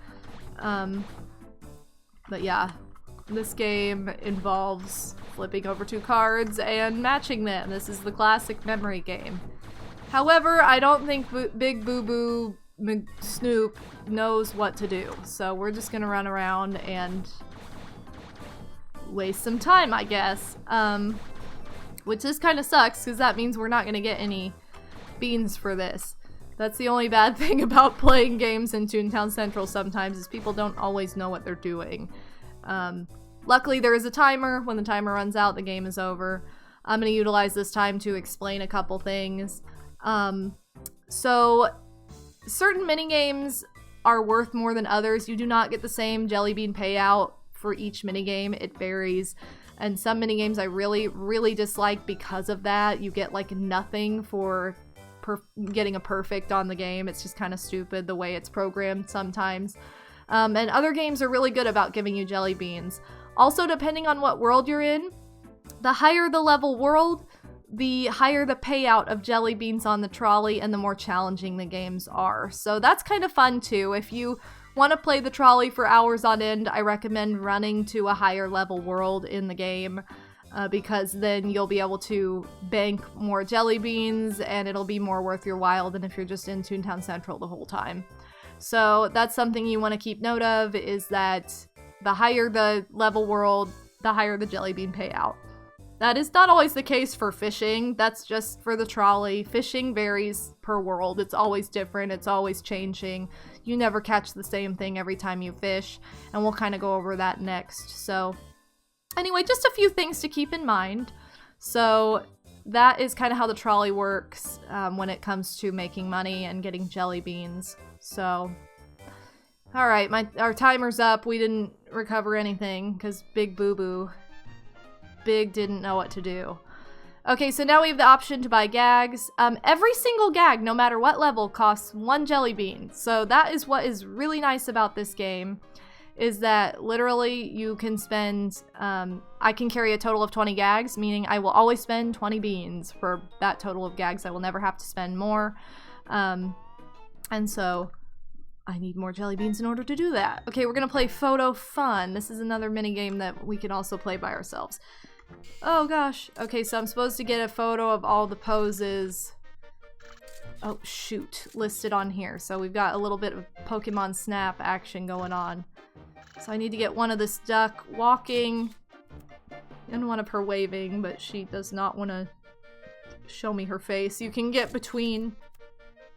But yeah, this game involves flipping over 2 cards and matching them. This is the classic memory game. However, I don't think Big Boo Boo Snoop knows what to do, so we're just gonna run around and waste some time, I guess. Which just kind of sucks, because that means we're not gonna get any beans for this. That's the only bad thing about playing games in Toontown Central sometimes, is people don't always know what they're doing. Luckily, there is a timer. When the timer runs out, the game is over. I'm gonna utilize this time to explain a couple things. So certain minigames are worth more than others. You do not get the same jelly bean payout for each minigame. It varies. And some minigames I really, really dislike because of that. You get like nothing for getting a perfect on the game. It's just kind of stupid the way it's programmed sometimes. And other games are really good about giving you jelly beans. Also, depending on what world you're in, the higher the level world, the higher the payout of jelly beans on the trolley and the more challenging the games are. So that's kind of fun too. If you want to play the trolley for hours on end, I recommend running to a higher level world in the game, because then you'll be able to bank more jelly beans and it'll be more worth your while than if you're just in Toontown Central the whole time. So that's something you want to keep note of, is that the higher the level world, the higher the jelly bean payout. That is not always the case for fishing. That's just for the trolley. Fishing varies per world. It's always different. It's always changing. You never catch the same thing every time you fish, and we'll kind of go over that next. So anyway, just a few things to keep in mind. So that is kind of how the trolley works when it comes to making money and getting jelly beans. So, all right, our timer's up. We didn't recover anything because Big Boo Boo didn't know what to do. Okay, so now we have the option to buy gags. Every single gag, no matter what level, costs 1 jelly bean. So that is what is really nice about this game, is that literally you can spend, I can carry a total of 20 gags, meaning I will always spend 20 beans for that total of gags. I will never have to spend more. And so I need more jelly beans in order to do that. Okay, we're gonna play Photo Fun. This is another mini game that we can also play by ourselves. Oh gosh. Okay, so I'm supposed to get a photo of all the poses. Oh shoot, listed on here. So we've got a little bit of Pokemon Snap action going on. So I need to get one of this duck walking and one of her waving, but she does not want to show me her face. You can get between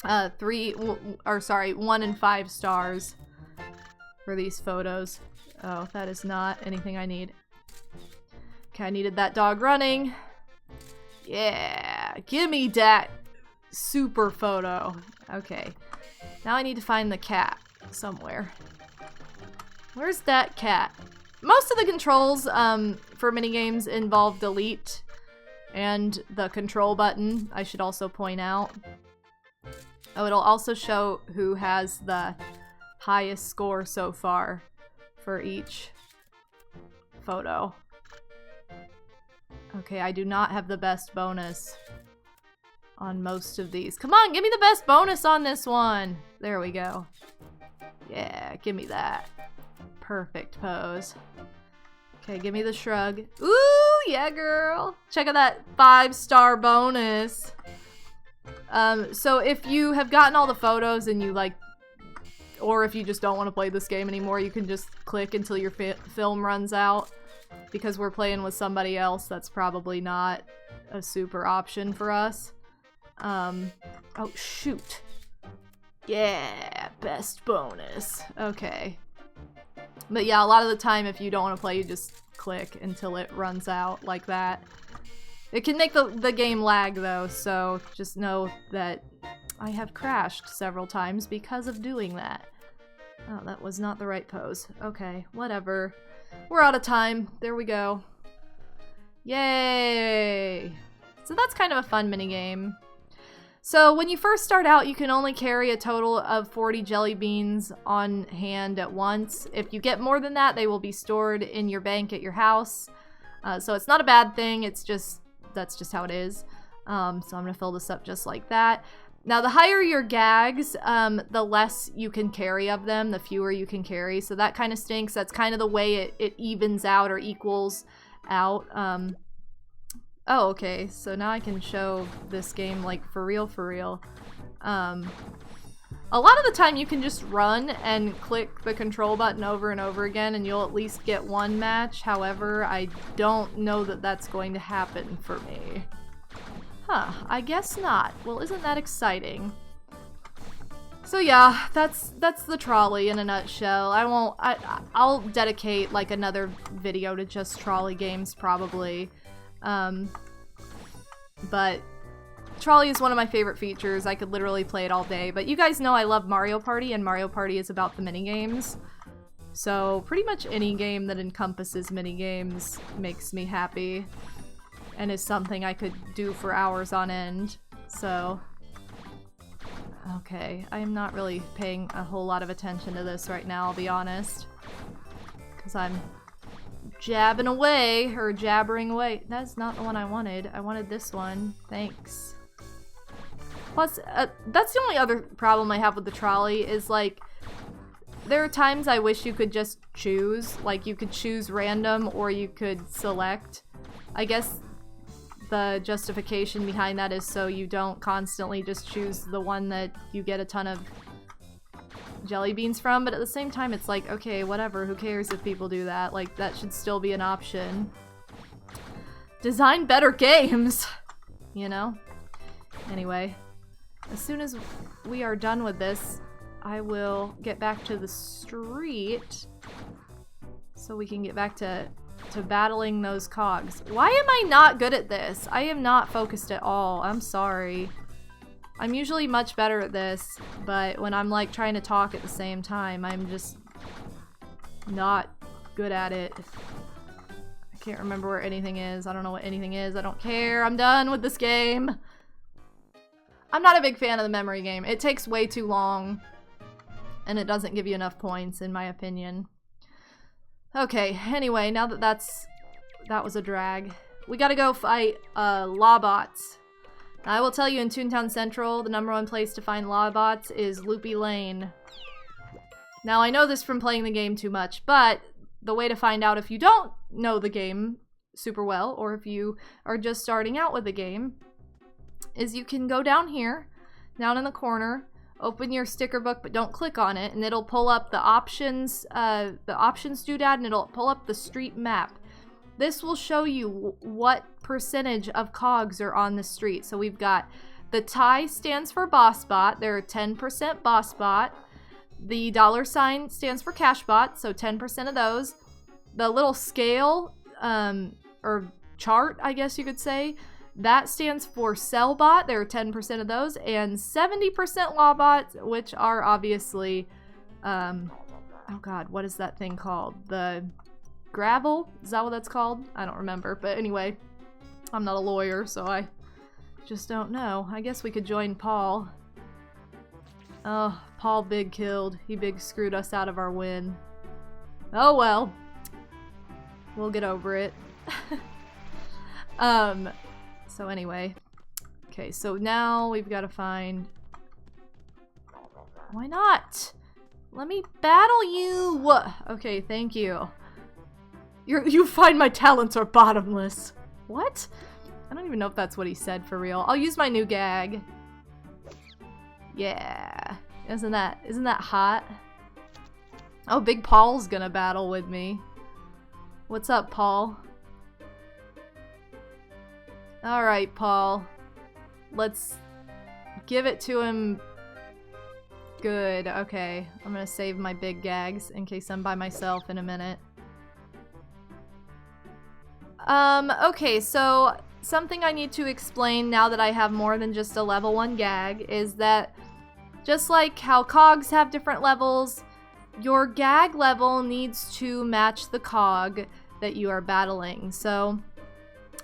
1 and 5 stars for these photos. Oh, that is not anything I need. Okay, I needed that dog running. Yeah, give me that super photo. Okay, now I need to find the cat somewhere. Where's that cat? Most of the controls for minigames involve delete and the control button, I should also point out. Oh, it'll also show who has the highest score so far for each photo. Okay, I do not have the best bonus on most of these. Come on, give me the best bonus on this one. There we go. Yeah, give me that. Perfect pose. Okay, give me the shrug. Ooh, yeah, girl. Check out that 5-star bonus. So if you have gotten all the photos and you like or if you just don't want to play this game anymore, you can just click until your film runs out. Because we're playing with somebody else, that's probably not a super option for us. Oh, shoot. Yeah, best bonus. Okay. But yeah, a lot of the time, if you don't want to play, you just click until it runs out like that. It can make the game lag, though, so just know that I have crashed several times because of doing that. Oh, that was not the right pose. Okay, whatever. We're out of time. There we go. Yay! So that's kind of a fun minigame. So when you first start out, you can only carry a total of 40 jelly beans on hand at once. If you get more than that, they will be stored in your bank at your house. So it's not a bad thing, it's just, that's just how it is. So I'm gonna fill this up just like that. Now, the higher your gags, the less you can carry of them, the fewer you can carry. So that kind of stinks. That's kind of the way it evens out or equals out. Oh, okay. So now I can show this game, like, for real, for real. A lot of the time you can just run and click the control button over and over again and you'll at least get one match. However, I don't know that that's going to happen for me. Huh, I guess not. Well, isn't that exciting? So yeah, that's the trolley in a nutshell. I'll dedicate like another video to just trolley games probably. But trolley is one of my favorite features. I could literally play it all day. But you guys know I love Mario Party, and Mario Party is about the minigames. So pretty much any game that encompasses minigames makes me happy. And is something I could do for hours on end. So, okay, I am not really paying a whole lot of attention to this right now, I'll be honest. Because I'm jabbing away, or jabbering away. That's not the one I wanted. I wanted this one. Thanks. Plus, that's the only other problem I have with the trolley is, like, there are times I wish you could just choose. Like, you could choose random, or you could select. I guess the justification behind that is so you don't constantly just choose the one that you get a ton of jelly beans from, but at the same time it's like, okay, whatever, who cares if people do that? Like, that should still be an option. Design better games! You know? Anyway, as soon as we are done with this, I will get back to the street so we can get back to battling those cogs. Why am I not good at this? I am not focused at all. I'm sorry. I'm usually much better at this, but when I'm like trying to talk at the same time, I'm just not good at it. I can't remember where anything is. I don't know what anything is. I don't care. I'm done with this game. I'm not a big fan of the memory game. It takes way too long, and it doesn't give you enough points, in my opinion. Okay, anyway, now that that was a drag, we gotta go fight Lawbots. Now, I will tell you, in Toontown Central, the #1 place to find Lawbots is Loopy Lane. Now, I know this from playing the game too much, but the way to find out if you don't know the game super well, or if you are just starting out with the game, is you can go down here, down in the corner, open your sticker book, but don't click on it, and it'll pull up the options doodad, and it'll pull up the street map. This will show you what percentage of cogs are on the street. So we've got the tie stands for BossBot. There are 10% BossBot. The $sign stands for CashBot, so 10% of those. The little scale, or chart, I guess you could say, that stands for Sellbot. There are 10% of those, and 70% Lawbots, which are obviously, oh god, what is that thing called? The gravel? Is that what that's called? I don't remember, but anyway, I'm not a lawyer, so I just don't know. I guess we could join Paul. Oh, Paul big killed. He big screwed us out of our win. Oh well. We'll get over it. So anyway. Okay, so now we've got to find... Why not? Let me battle you! Okay, thank you. You find my talents are bottomless. What? I don't even know if that's what he said for real. I'll use my new gag. Yeah. Isn't that hot? Oh, Big Paul's gonna battle with me. What's up, Paul? Alright, Paul. Let's give it to him. Good, okay. I'm gonna save my big gags in case I'm by myself in a minute. Okay, so something I need to explain now that I have more than just a level 1 gag is that just like how cogs have different levels, your gag level needs to match the cog that you are battling. So,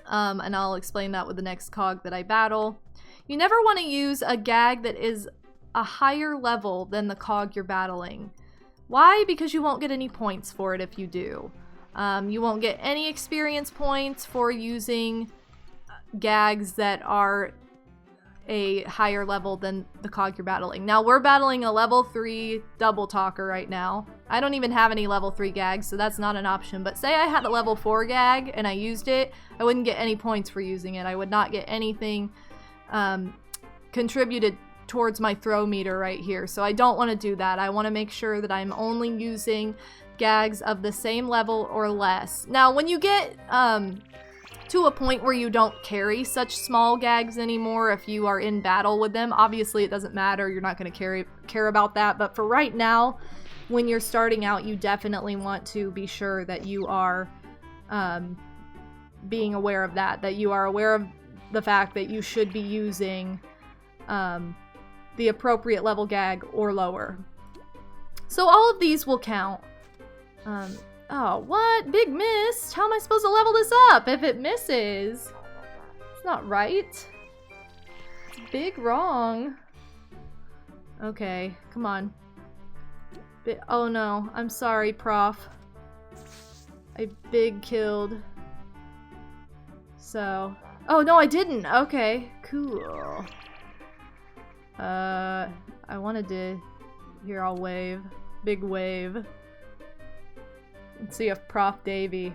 and I'll explain that with the next cog that I battle. You never want to use a gag that is a higher level than the cog you're battling. Why? Because you won't get any points for it if you do. You won't get any experience points for using gags that are a higher level than the cog you're battling. Now, we're battling a level 3 double talker right now. I don't even have any level 3 gags, so that's not an option. But say I had a level 4 gag and I used it, I wouldn't get any points for using it. I would not get anything contributed towards my throw meter right here. So I don't want to do that. I want to make sure that I'm only using gags of the same level or less. Now, when you get to a point where you don't carry such small gags anymore, if you are in battle with them, obviously it doesn't matter, you're not going to care about that, but for right now, when you're starting out, you definitely want to be sure that you are being aware of that you are aware of the fact that you should be using the appropriate level gag or lower. So all of these will count. Oh, what? Big miss? How am I supposed to level this up if it misses? It's not right. It's big wrong. Okay, come on. Oh no, I'm sorry, Prof. I big killed. So... Oh no, I didn't! Okay, cool. I wanted to... Here, I'll wave. Big wave. Let's see if Prof Davey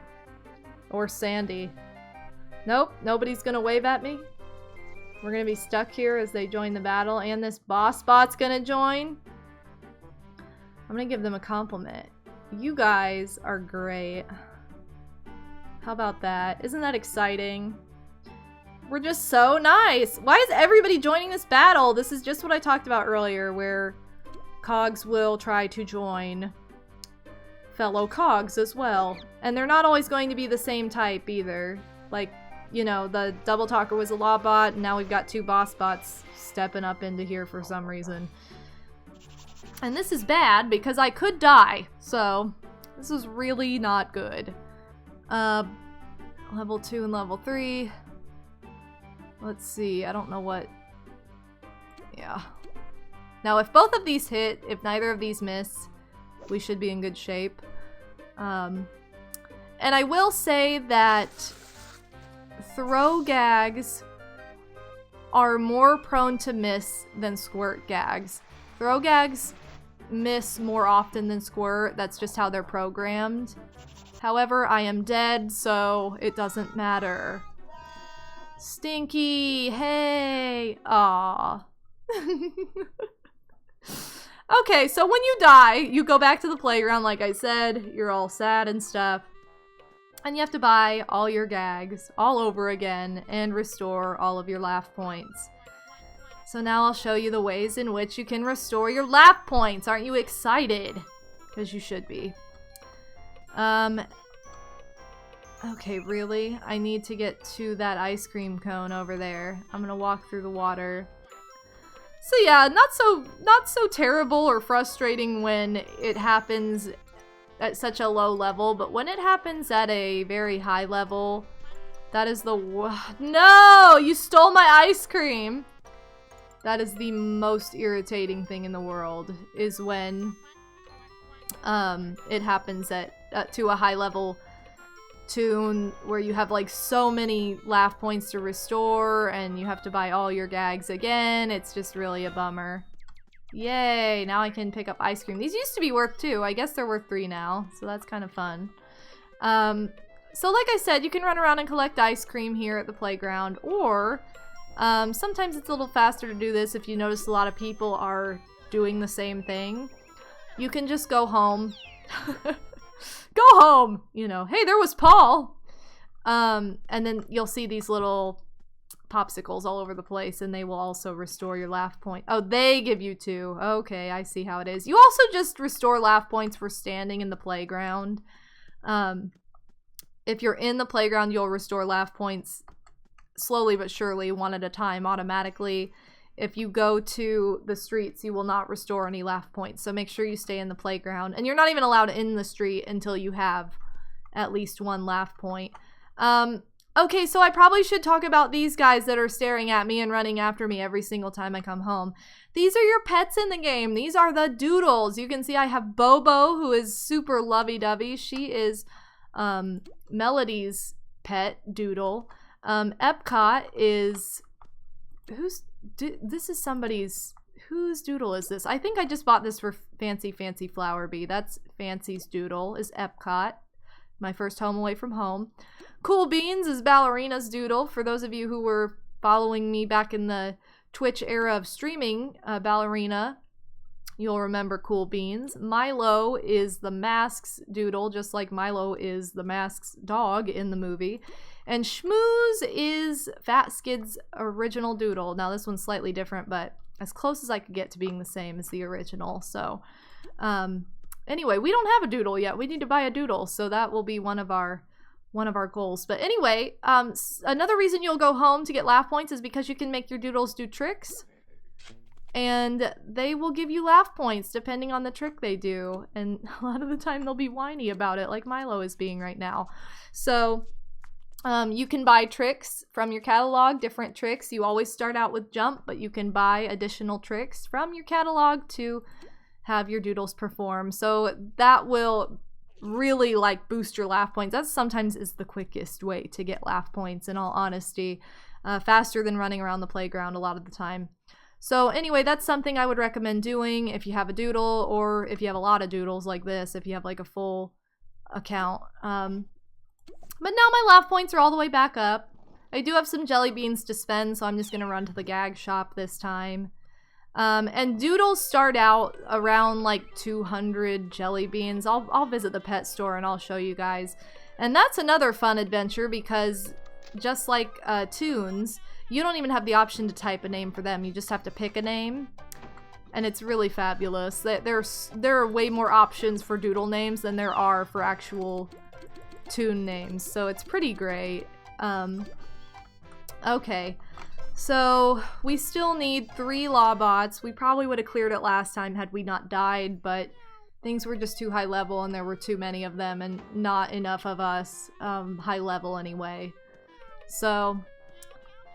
or Sandy. Nope, nobody's gonna wave at me. We're gonna be stuck here as they join the battle, and this boss bot's gonna join. I'm gonna give them a compliment. You guys are great. How about that? Isn't that exciting? We're just so nice. Why is everybody joining this battle? This is just what I talked about earlier, where cogs will try to join fellow cogs as well. And they're not always going to be the same type either. Like, you know, the double talker was a law bot, and now we've got 2 boss bots stepping up into here for some reason. And this is bad because I could die, so this is really not good. Level 2 and level 3. Let's see, I don't know what... Yeah. Now, if both of these hit, if neither of these miss, we should be in good shape. And I will say that throw gags are more prone to miss than squirt gags. Throw gags miss more often than squirt. That's just how they're programmed. However, I am dead, so it doesn't matter. Stinky, hey! Aww. Okay, so when you die, you go back to the playground, like I said. You're all sad and stuff. And you have to buy all your gags all over again and restore all of your laugh points. So now I'll show you the ways in which you can restore your laugh points. Aren't you excited? Because you should be. Okay, really? I need to get to that ice cream cone over there. I'm gonna walk through the water. So yeah, not so terrible or frustrating when it happens at such a low level, but when it happens at a very high level, that is the No! You stole my ice cream! That is the most irritating thing in the world, is when it happens at to a high level Toon where you have like so many laugh points to restore and you have to buy all your gags again. It's just really a bummer. Yay, now I can pick up ice cream. These used to be worth 2. I guess they're worth 3 now, so that's kind of fun. So like I said, you can run around and collect ice cream here at the playground, or sometimes it's a little faster to do this if you notice a lot of people are doing the same thing. You can just go home Go home! You know, hey, there was Paul! And then you'll see these little popsicles all over the place, and they will also restore your laugh point. Oh, they give you 2. Okay, I see how it is. You also just restore laugh points for standing in the playground. If you're in the playground, you'll restore laugh points slowly but surely, 1 at a time, automatically. If you go to the streets, you will not restore any laugh points, so make sure you stay in the playground. And you're not even allowed in the street until you have at least 1 laugh point. Okay, so I probably should talk about these guys that are staring at me and running after me every single time I come home. These are your pets in the game. These are the doodles. You can see I have Bobo, who is super lovey-dovey. She is Melody's pet doodle. Epcot is... this is somebody's... Whose doodle is this? I think I just bought this for Fancy Flower Bee. That's Fancy's doodle, is Epcot. My first home away from home. Cool Beans is Ballerina's doodle. For those of you who were following me back in the Twitch era of streaming Ballerina, you'll remember Cool Beans. Milo is the Mask's doodle, just like Milo is the Mask's dog in the movie. And Schmooze is Fat Skid's original doodle. Now this one's slightly different, but as close as I could get to being the same as the original. So, anyway, we don't have a doodle yet. We need to buy a doodle, so that will be one of our goals. But anyway, another reason you'll go home to get laugh points is because you can make your doodles do tricks. And they will give you laugh points depending on the trick they do. And a lot of the time they'll be whiny about it, like Milo is being right now. So, you can buy tricks from your catalog, different tricks. You always start out with jump, but you can buy additional tricks from your catalog to have your doodles perform. So that will really like boost your laugh points. That sometimes is the quickest way to get laugh points, in all honesty. Faster than running around the playground a lot of the time. So anyway, that's something I would recommend doing if you have a doodle, or if you have a lot of doodles like this, if you have like a full account. But now my laugh points are all the way back up. I do have some jelly beans to spend, so I'm just going to run to the gag shop this time. And doodles start out around like 200 jelly beans. I'll visit the pet store and I'll show you guys. And that's another fun adventure because just like Toons, you don't even have the option to type a name for them. You just have to pick a name. And it's really fabulous. There are way more options for doodle names than there are for actual Toon names. So it's pretty great. Okay. So, we still need 3 Lawbots. We probably would have cleared it last time had we not died, but things were just too high level and there were too many of them and not enough of us high level anyway. So,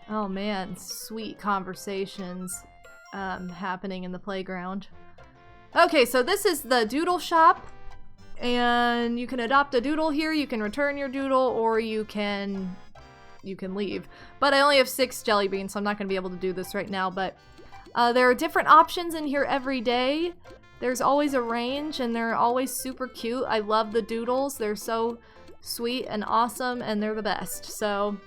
oh man, sweet conversations happening in the playground. Okay, so this is the doodle shop, and you can adopt a doodle here, you can return your doodle, or you can leave. But I only have 6 jelly beans, so I'm not going to be able to do this right now, but there are different options in here every day. There's always a range, and they're always super cute. I love the doodles. They're so sweet and awesome, and they're the best. So,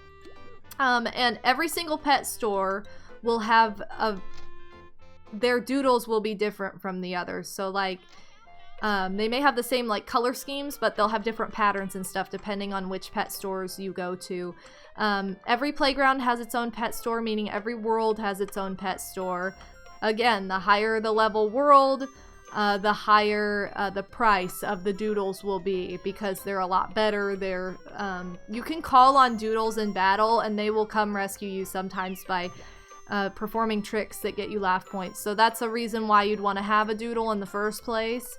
and every single pet store will have their doodles will be different from the others. So, like, they may have the same, like, color schemes, but they'll have different patterns and stuff depending on which pet stores you go to. Every playground has its own pet store, meaning every world has its own pet store. Again, the higher the level world, the higher the price of the doodles will be, because they're a lot better. You can call on doodles in battle, and they will come rescue you sometimes by performing tricks that get you laugh points. So that's a reason why you'd want to have a doodle in the first place.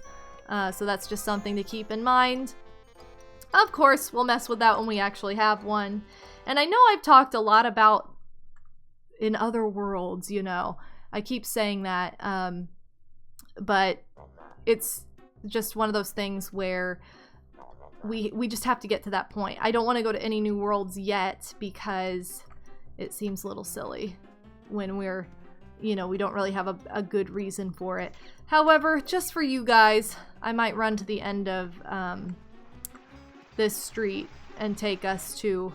So that's just something to keep in mind. Of course, we'll mess with that when we actually have one. And I know I've talked a lot about in other worlds, you know. I keep saying that, but it's just one of those things where we just have to get to that point. I don't want to go to any new worlds yet because it seems a little silly when we're, you know, we don't really have a good reason for it. However, just for you guys, I might run to the end of this street and take us to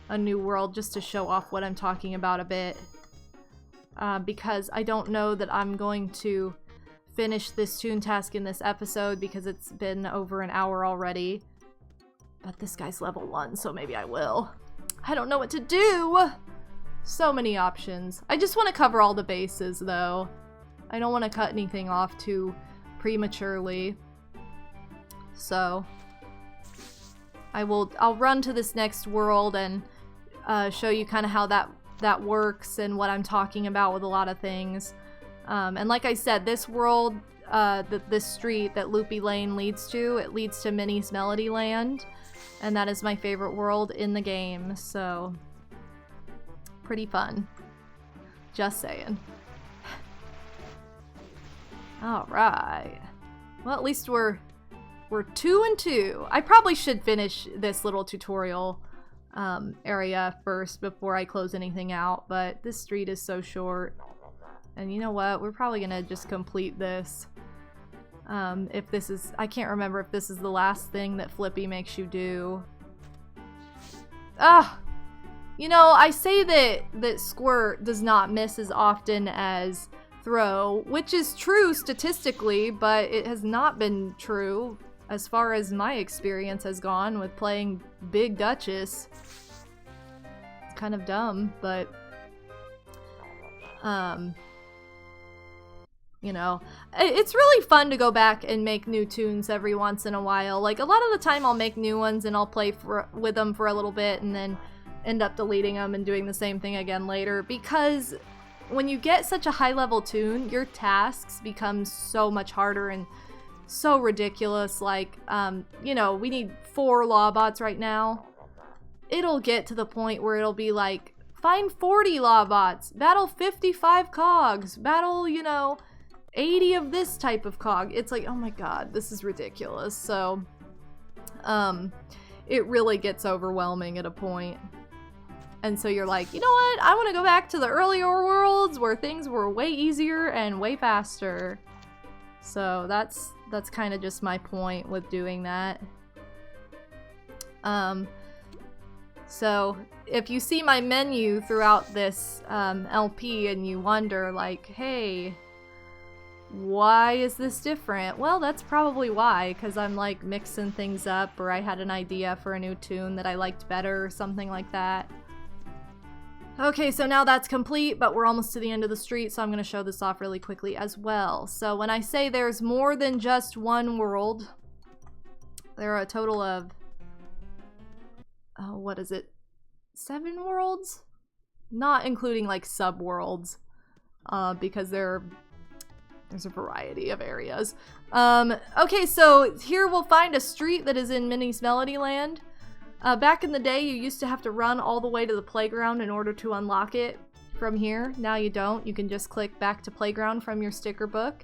a new world just to show off what I'm talking about a bit. Because I don't know that I'm going to finish this Toon task in this episode because it's been over an hour already. But this guy's level 1, so maybe I will. I don't know what to do! So many options. I just want to cover all the bases, though. I don't want to cut anything off too prematurely. So I'll run to this next world and show you kind of how that works and what I'm talking about with a lot of things. And like I said, this world, this street that Loopy Lane leads to, it leads to Minnie's Melody Land, and that is my favorite world in the game, so pretty fun. Just saying. Alright. Well, at least we're 2 and 2. I probably should finish this little tutorial area first before I close anything out, but this street is so short. And you know what? We're probably gonna just complete this. If this is... I can't remember if this is the last thing that Flippy makes you do. Ah! You know, I say that Squirt does not miss as often as Throw, which is true statistically, but it has not been true as far as my experience has gone with playing Big Duchess. It's kind of dumb, but... you know, it's really fun to go back and make new tunes every once in a while. Like, a lot of the time I'll make new ones and I'll play with them for a little bit and then end up deleting them and doing the same thing again later, because when you get such a high-level tune, your tasks become so much harder and so ridiculous. Like, you know, we need 4 Lawbots right now. It'll get to the point where it'll be like, find 40 Lawbots, battle 55 cogs, battle, you know, 80 of this type of cog. It's like, oh my god, this is ridiculous. So, it really gets overwhelming at a point. And so you're like, you know what? I want to go back to the earlier worlds where things were way easier and way faster. So that's kind of just my point with doing that. So if you see my menu throughout this LP and you wonder like, hey, why is this different? Well, that's probably why, because I'm like mixing things up, or I had an idea for a new tune that I liked better or something like that. Okay, so now that's complete, but we're almost to the end of the street, so I'm going to show this off really quickly as well. So when I say there's more than just one world, there are a total of, oh, what is it, 7 worlds? Not including like sub-worlds, because there's a variety of areas. Okay, so here we'll find a street that is in Minnie's Melody Land. Back in the day, you used to have to run all the way to the playground in order to unlock it from here. Now you don't. You can just click back to playground from your sticker book,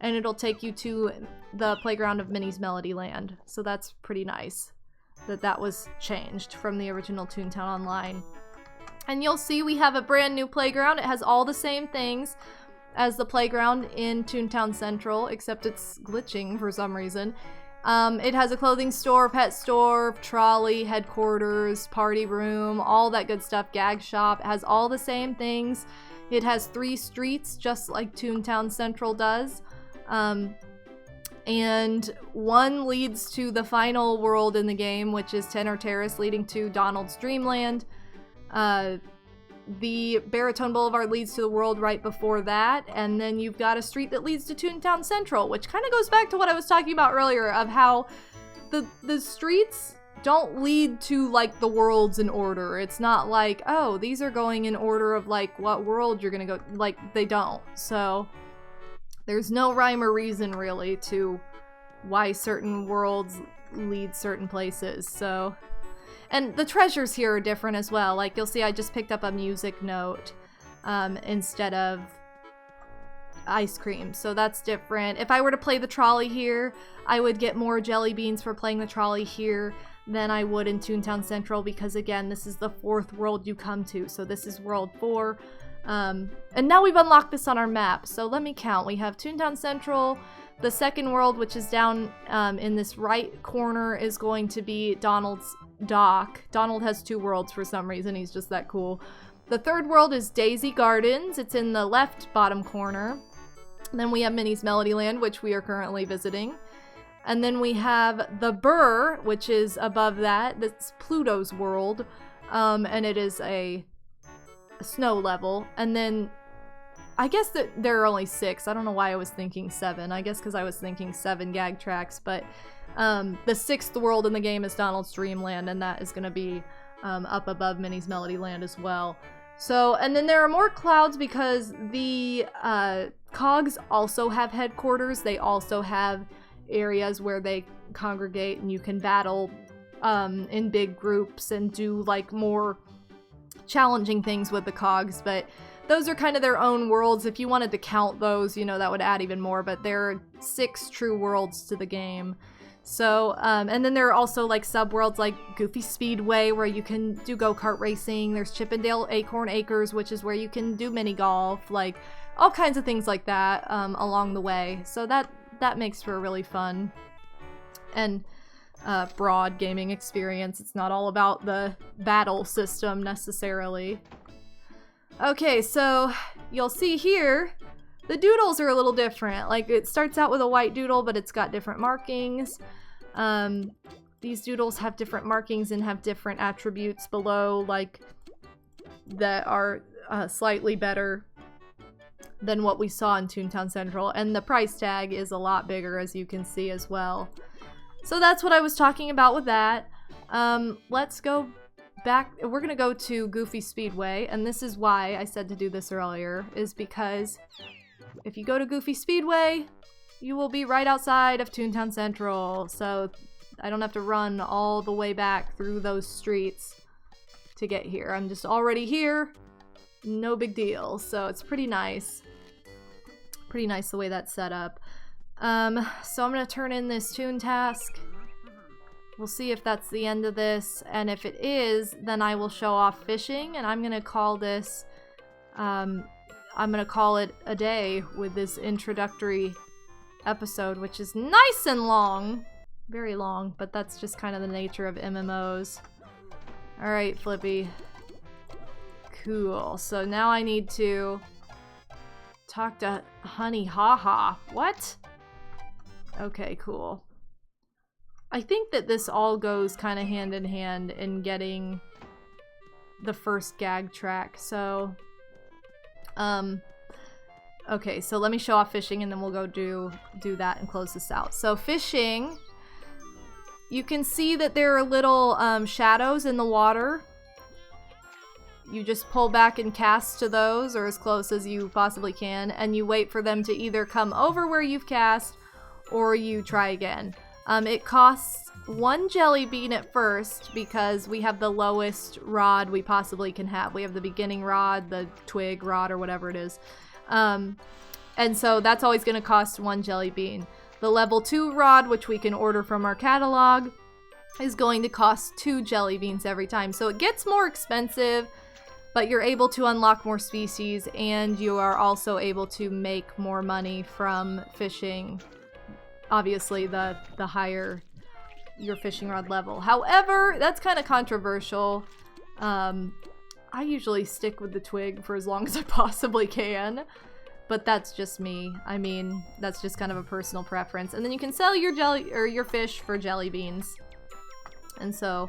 and it'll take you to the playground of Minnie's Melody Land. So that's pretty nice that was changed from the original Toontown Online. And you'll see we have a brand new playground. It has all the same things as the playground in Toontown Central, except it's glitching for some reason. It has a clothing store, pet store, trolley, headquarters, party room, all that good stuff, gag shop. It has all the same things. It has 3 streets, just like Toontown Central does. And one leads to the final world in the game, which is Tenor Terrace, leading to Donald's Dreamland. The Baritone Boulevard leads to the world right before that, and then you've got a street that leads to Toontown Central, which kind of goes back to what I was talking about earlier of how the streets don't lead to like the worlds in order. It's not like, oh, these are going in order of like what world you're gonna go, like they don't. So there's no rhyme or reason really to why certain worlds lead certain places. So, and the treasures here are different as well. Like you'll see I just picked up a music note instead of ice cream, so that's different. If I were to play the trolley here, I would get more jelly beans for playing the trolley here than I would in Toontown Central, because again, this is the 4th world you come to, so this is world 4. And now we've unlocked this on our map, so let me count. We have Toontown Central. The 2nd world, which is down in this right corner, is going to be Donald's Dock. Donald has 2 worlds for some reason, he's just that cool. The 3rd world is Daisy Gardens. It's in the left bottom corner. Then we have Minnie's Melody Land, which we are currently visiting. And then we have the Burr, which is above that. That's Pluto's world. And it is a snow level. And then I guess that there are only 6. I don't know why I was thinking 7. I guess because I was thinking 7 gag tracks. But the 6th world in the game is Donald's Dreamland, and that is going to be up above Minnie's Melody Land as well. So, and then there are more clouds because the cogs also have headquarters. They also have areas where they congregate, and you can battle in big groups and do like more challenging things with the cogs, but those are kind of their own worlds. If you wanted to count those, you know, that would add even more, but there are 6 true worlds to the game. So, and then there are also like sub-worlds like Goofy Speedway where you can do go-kart racing. There's Chippendale Acorn Acres, which is where you can do mini golf, like all kinds of things like that along the way. So that makes for a really fun and broad gaming experience. It's not all about the battle system necessarily. Okay, so you'll see here, the doodles are a little different. Like, it starts out with a white doodle, but it's got different markings. These doodles have different markings and have different attributes below, like, that are slightly better than what we saw in Toontown Central. And the price tag is a lot bigger, as you can see as well. So that's what I was talking about with that. Let's go back. We're gonna go to Goofy Speedway, and this is why I said to do this earlier, is because if you go to Goofy Speedway, you will be right outside of Toontown Central, so I don't have to run all the way back through those streets to get here. I'm just already here, no big deal, so it's pretty nice. Pretty nice the way that's set up. So I'm gonna turn in this Toon task. We'll see if that's the end of this, and if it is, then I will show off fishing, and I'm gonna call this, I'm gonna call it a day with this introductory episode, which is nice and long. Very long, but that's just kind of the nature of MMOs. Alright, Flippy. Cool, so now I need to talk to Honey Haha. What? Okay, cool. I think that this all goes kind of hand in hand in getting the first gag track, so okay, so let me show off fishing and then we'll go do that and close this out. So fishing, you can see that there are little shadows in the water. You just pull back and cast to those, or as close as you possibly can, and you wait for them to either come over where you've cast or you try again. It costs 1 jelly bean at first because we have the lowest rod we possibly can have. We have the beginning rod, the twig rod, or whatever it is. And so that's always going to cost 1 jelly bean. The level 2 rod, which we can order from our catalog, is going to cost 2 jelly beans every time. So it gets more expensive, but you're able to unlock more species, and you are also able to make more money from fishing. Obviously, the higher your fishing rod level. However, that's kind of controversial. I usually stick with the twig for as long as I possibly can, but that's just me. I mean, that's just kind of a personal preference. And then you can sell your jelly or your fish for jelly beans, and so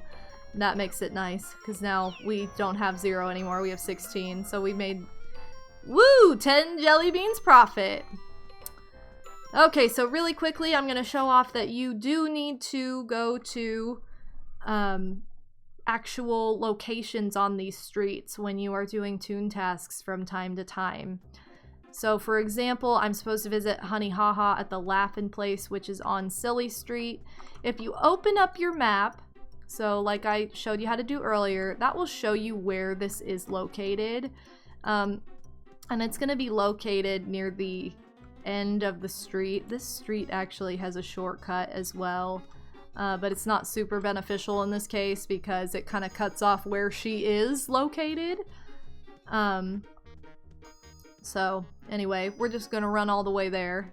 that makes it nice because now we don't have 0 anymore. We have 16, so we made 10 jelly beans profit. Okay, so really quickly, I'm going to show off that you do need to go to actual locations on these streets when you are doing Toon tasks from time to time. So, for example, I'm supposed to visit Honey Haha at the Laughin' Place, which is on Silly Street. If you open up your map, so like I showed you how to do earlier, that will show you where this is located. And it's going to be located near the end of the street. This street actually has a shortcut as well, but it's not super beneficial in this case because it kind of cuts off where she is located. So anyway, we're just gonna run all the way there.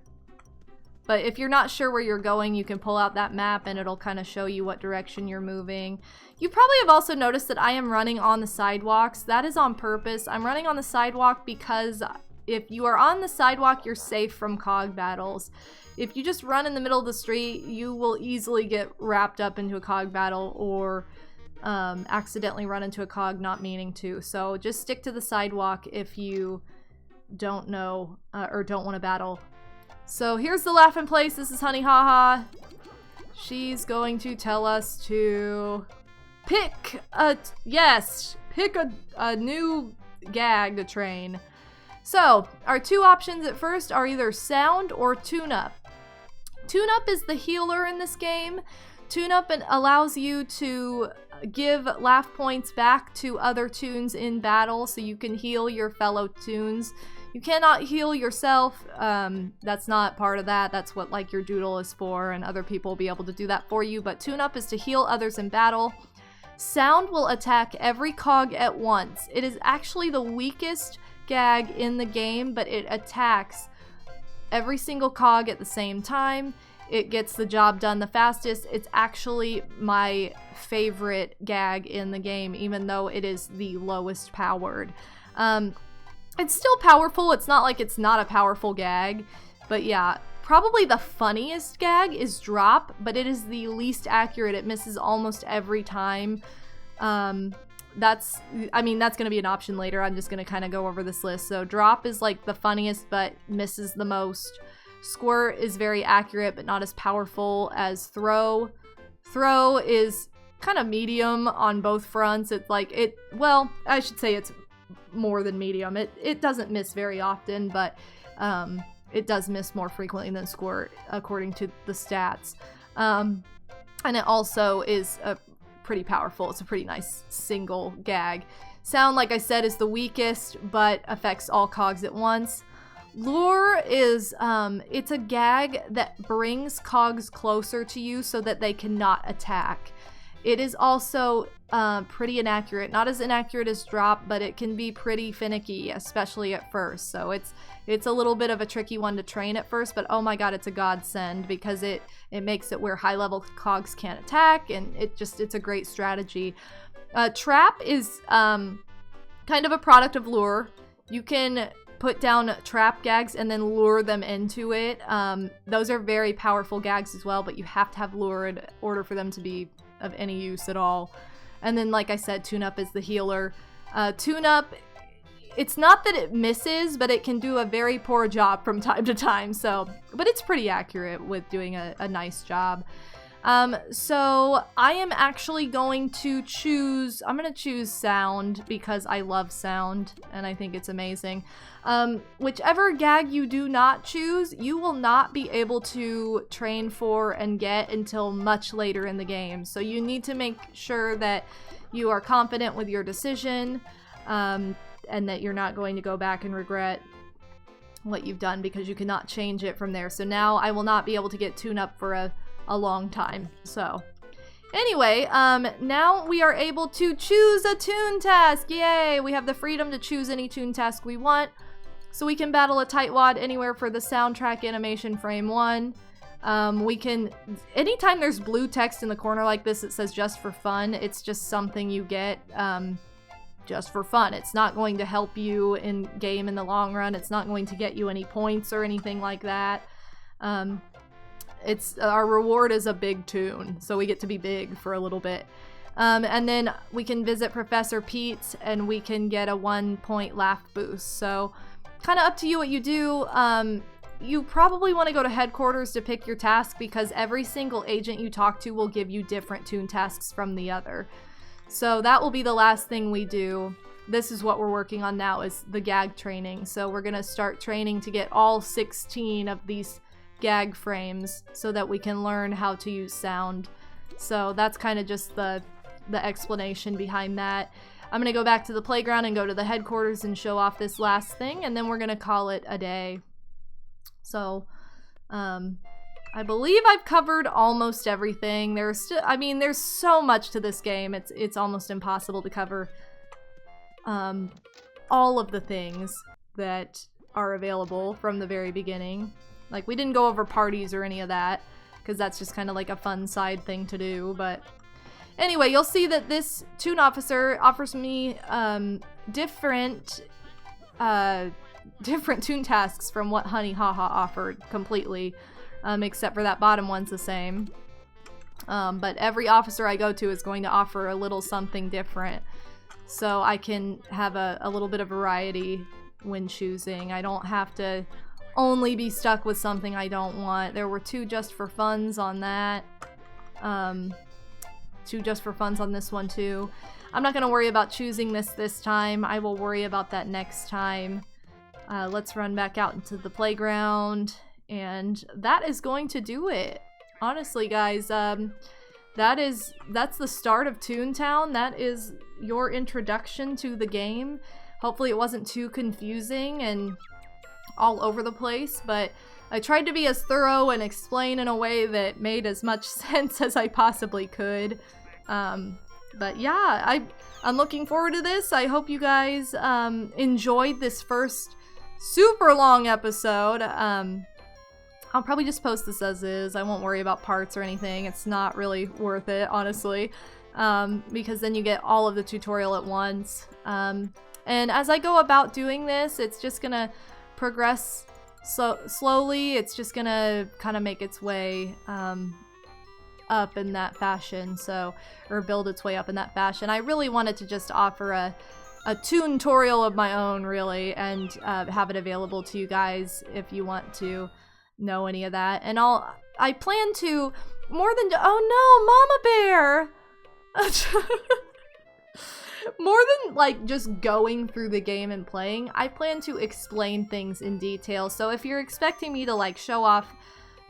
But if you're not sure where you're going, you can pull out that map and it'll kind of show you what direction you're moving. You probably have also noticed that I am running on the sidewalks. That is on purpose. I'm running on the sidewalk because if you are on the sidewalk, you're safe from cog battles. If you just run in the middle of the street, you will easily get wrapped up into a cog battle or accidentally run into a cog not meaning to. So just stick to the sidewalk if you don't know or don't want to battle. So here's the laughing place. This is Honey Haha. She's going to tell us to pick a new gag to train. So our two options at first are either sound or tune up. Tune up is the healer in this game. Tune up allows you to give laugh points back to other toons in battle, so you can heal your fellow toons. You cannot heal yourself. That's not part of that. That's what like your doodle is for, and other people will be able to do that for you. But tune up is to heal others in battle. Sound will attack every cog at once. It is actually the weakest gag in the game, but it attacks every single cog at the same time. It gets the job done the fastest. It's actually my favorite gag in the game, even though it is the lowest powered. It's still powerful. It's not like it's not a powerful gag, but yeah, probably the funniest gag is drop, but it is the least accurate. It misses almost every time. That's gonna be an option later. I'm just gonna kind of go over this list. So drop is like the funniest, but misses the most. Squirt is very accurate, but not as powerful as throw. Throw is kind of medium on both fronts. It's like well, I should say it's more than medium. It doesn't miss very often, but it does miss more frequently than squirt according to the stats. And it also is pretty powerful. It's a pretty nice single gag. Sound, like I said, is the weakest, but affects all cogs at once. Lure is, it's a gag that brings cogs closer to you so that they cannot attack. It is also pretty inaccurate. Not as inaccurate as drop, but it can be pretty finicky, especially at first. So it's a little bit of a tricky one to train at first, but oh my god, it's a godsend because it makes it where high-level cogs can't attack, and it's a great strategy. Trap is kind of a product of lure. You can put down trap gags and then lure them into it. Those are very powerful gags as well, but you have to have lure in order for them to be of any use at all. And then, like I said, tune up is the healer. Tune up, it's not that it misses, but it can do a very poor job from time to time. So, but it's pretty accurate with doing a nice job. So I am actually going to choose, I'm going to choose sound because I love sound and I think it's amazing. Whichever gag you do not choose, you will not be able to train for and get until much later in the game. So you need to make sure that you are confident with your decision, and that you're not going to go back and regret what you've done because you cannot change it from there. So now I will not be able to get tune up for a long time. So anyway, now we are able to choose a toon task. Yay! We have the freedom to choose any toon task we want. So we can battle a tightwad anywhere for the soundtrack animation frame 1. We can, anytime there's blue text in the corner like this, it says just for fun. It's just something you get just for fun. It's not going to help you in game in the long run. It's not going to get you any points or anything like that. It's our reward is a big toon, so we get to be big for a little bit. And then we can visit Professor Pete and we can get a 1-point laugh boost. So kind of up to you what you do. You probably want to go to headquarters to pick your task because every single agent you talk to will give you different toon tasks from the other. So that will be the last thing we do. This is what we're working on now, is the gag training. So we're going to start training to get all 16 of these gag frames so that we can learn how to use sound. So that's kind of just the explanation behind that. I'm going to go back to the playground and go to the headquarters and show off this last thing, and then we're going to call it a day. So, I believe I've covered almost everything. There's still, I mean, there's so much to this game. It's almost impossible to cover all of the things that are available from the very beginning. Like, we didn't go over parties or any of that, because that's just kind of like a fun side thing to do, but anyway, you'll see that this Toon officer offers me different different toon tasks from what Honey Haha offered completely, except for that bottom one's the same. But every officer I go to is going to offer a little something different, so I can have a little bit of variety when choosing. I don't have to only be stuck with something I don't want. There were 2 just for funs on that. 2 just for funs on this one too. I'm not gonna worry about choosing this time. I will worry about that next time. Let's run back out into the playground, and that is going to do it. Honestly, guys, that's the start of Toontown. That is your introduction to the game. Hopefully it wasn't too confusing and all over the place, but I tried to be as thorough and explain in a way that made as much sense as I possibly could. But yeah, I'm looking forward to this. I hope you guys enjoyed this first super long episode. I'll probably just post this as is. I won't worry about parts or anything. It's not really worth it, honestly, because then you get all of the tutorial at once. And as I go about doing this, it's just gonna progress so slowly. It's just gonna kind of make its way up in that fashion, or build its way up in that fashion. I really wanted to just offer a Toontorial of my own, really, and have it available to you guys if you want to know any of that. And I plan to oh no, Mama Bear! More than like just going through the game and playing, I plan to explain things in detail. So if you're expecting me to like show off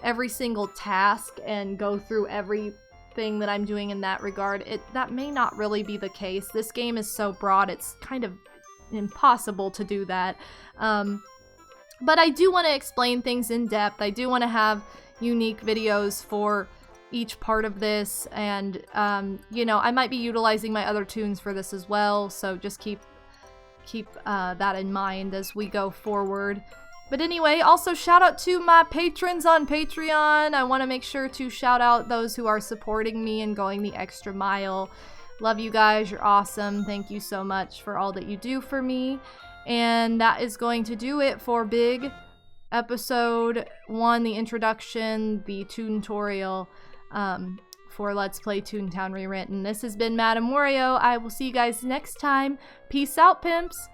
every single task and go through everything that I'm doing in that regard, that may not really be the case. This game is so broad, it's kind of impossible to do that. But I do want to explain things in depth. I do want to have unique videos for each part of this, and you know, I might be utilizing my other tunes for this as well, so just keep that in mind as we go forward. But anyway, also shout out to my patrons on Patreon. I want to make sure to shout out those who are supporting me and going the extra mile. Love you guys, you're awesome. Thank you so much for all that you do for me. And that is going to do it for Big Episode 1, the introduction, the Toontorial, for Let's Play Toontown Rewritten. This has been MadameWario. I will see you guys next time. Peace out, pimps!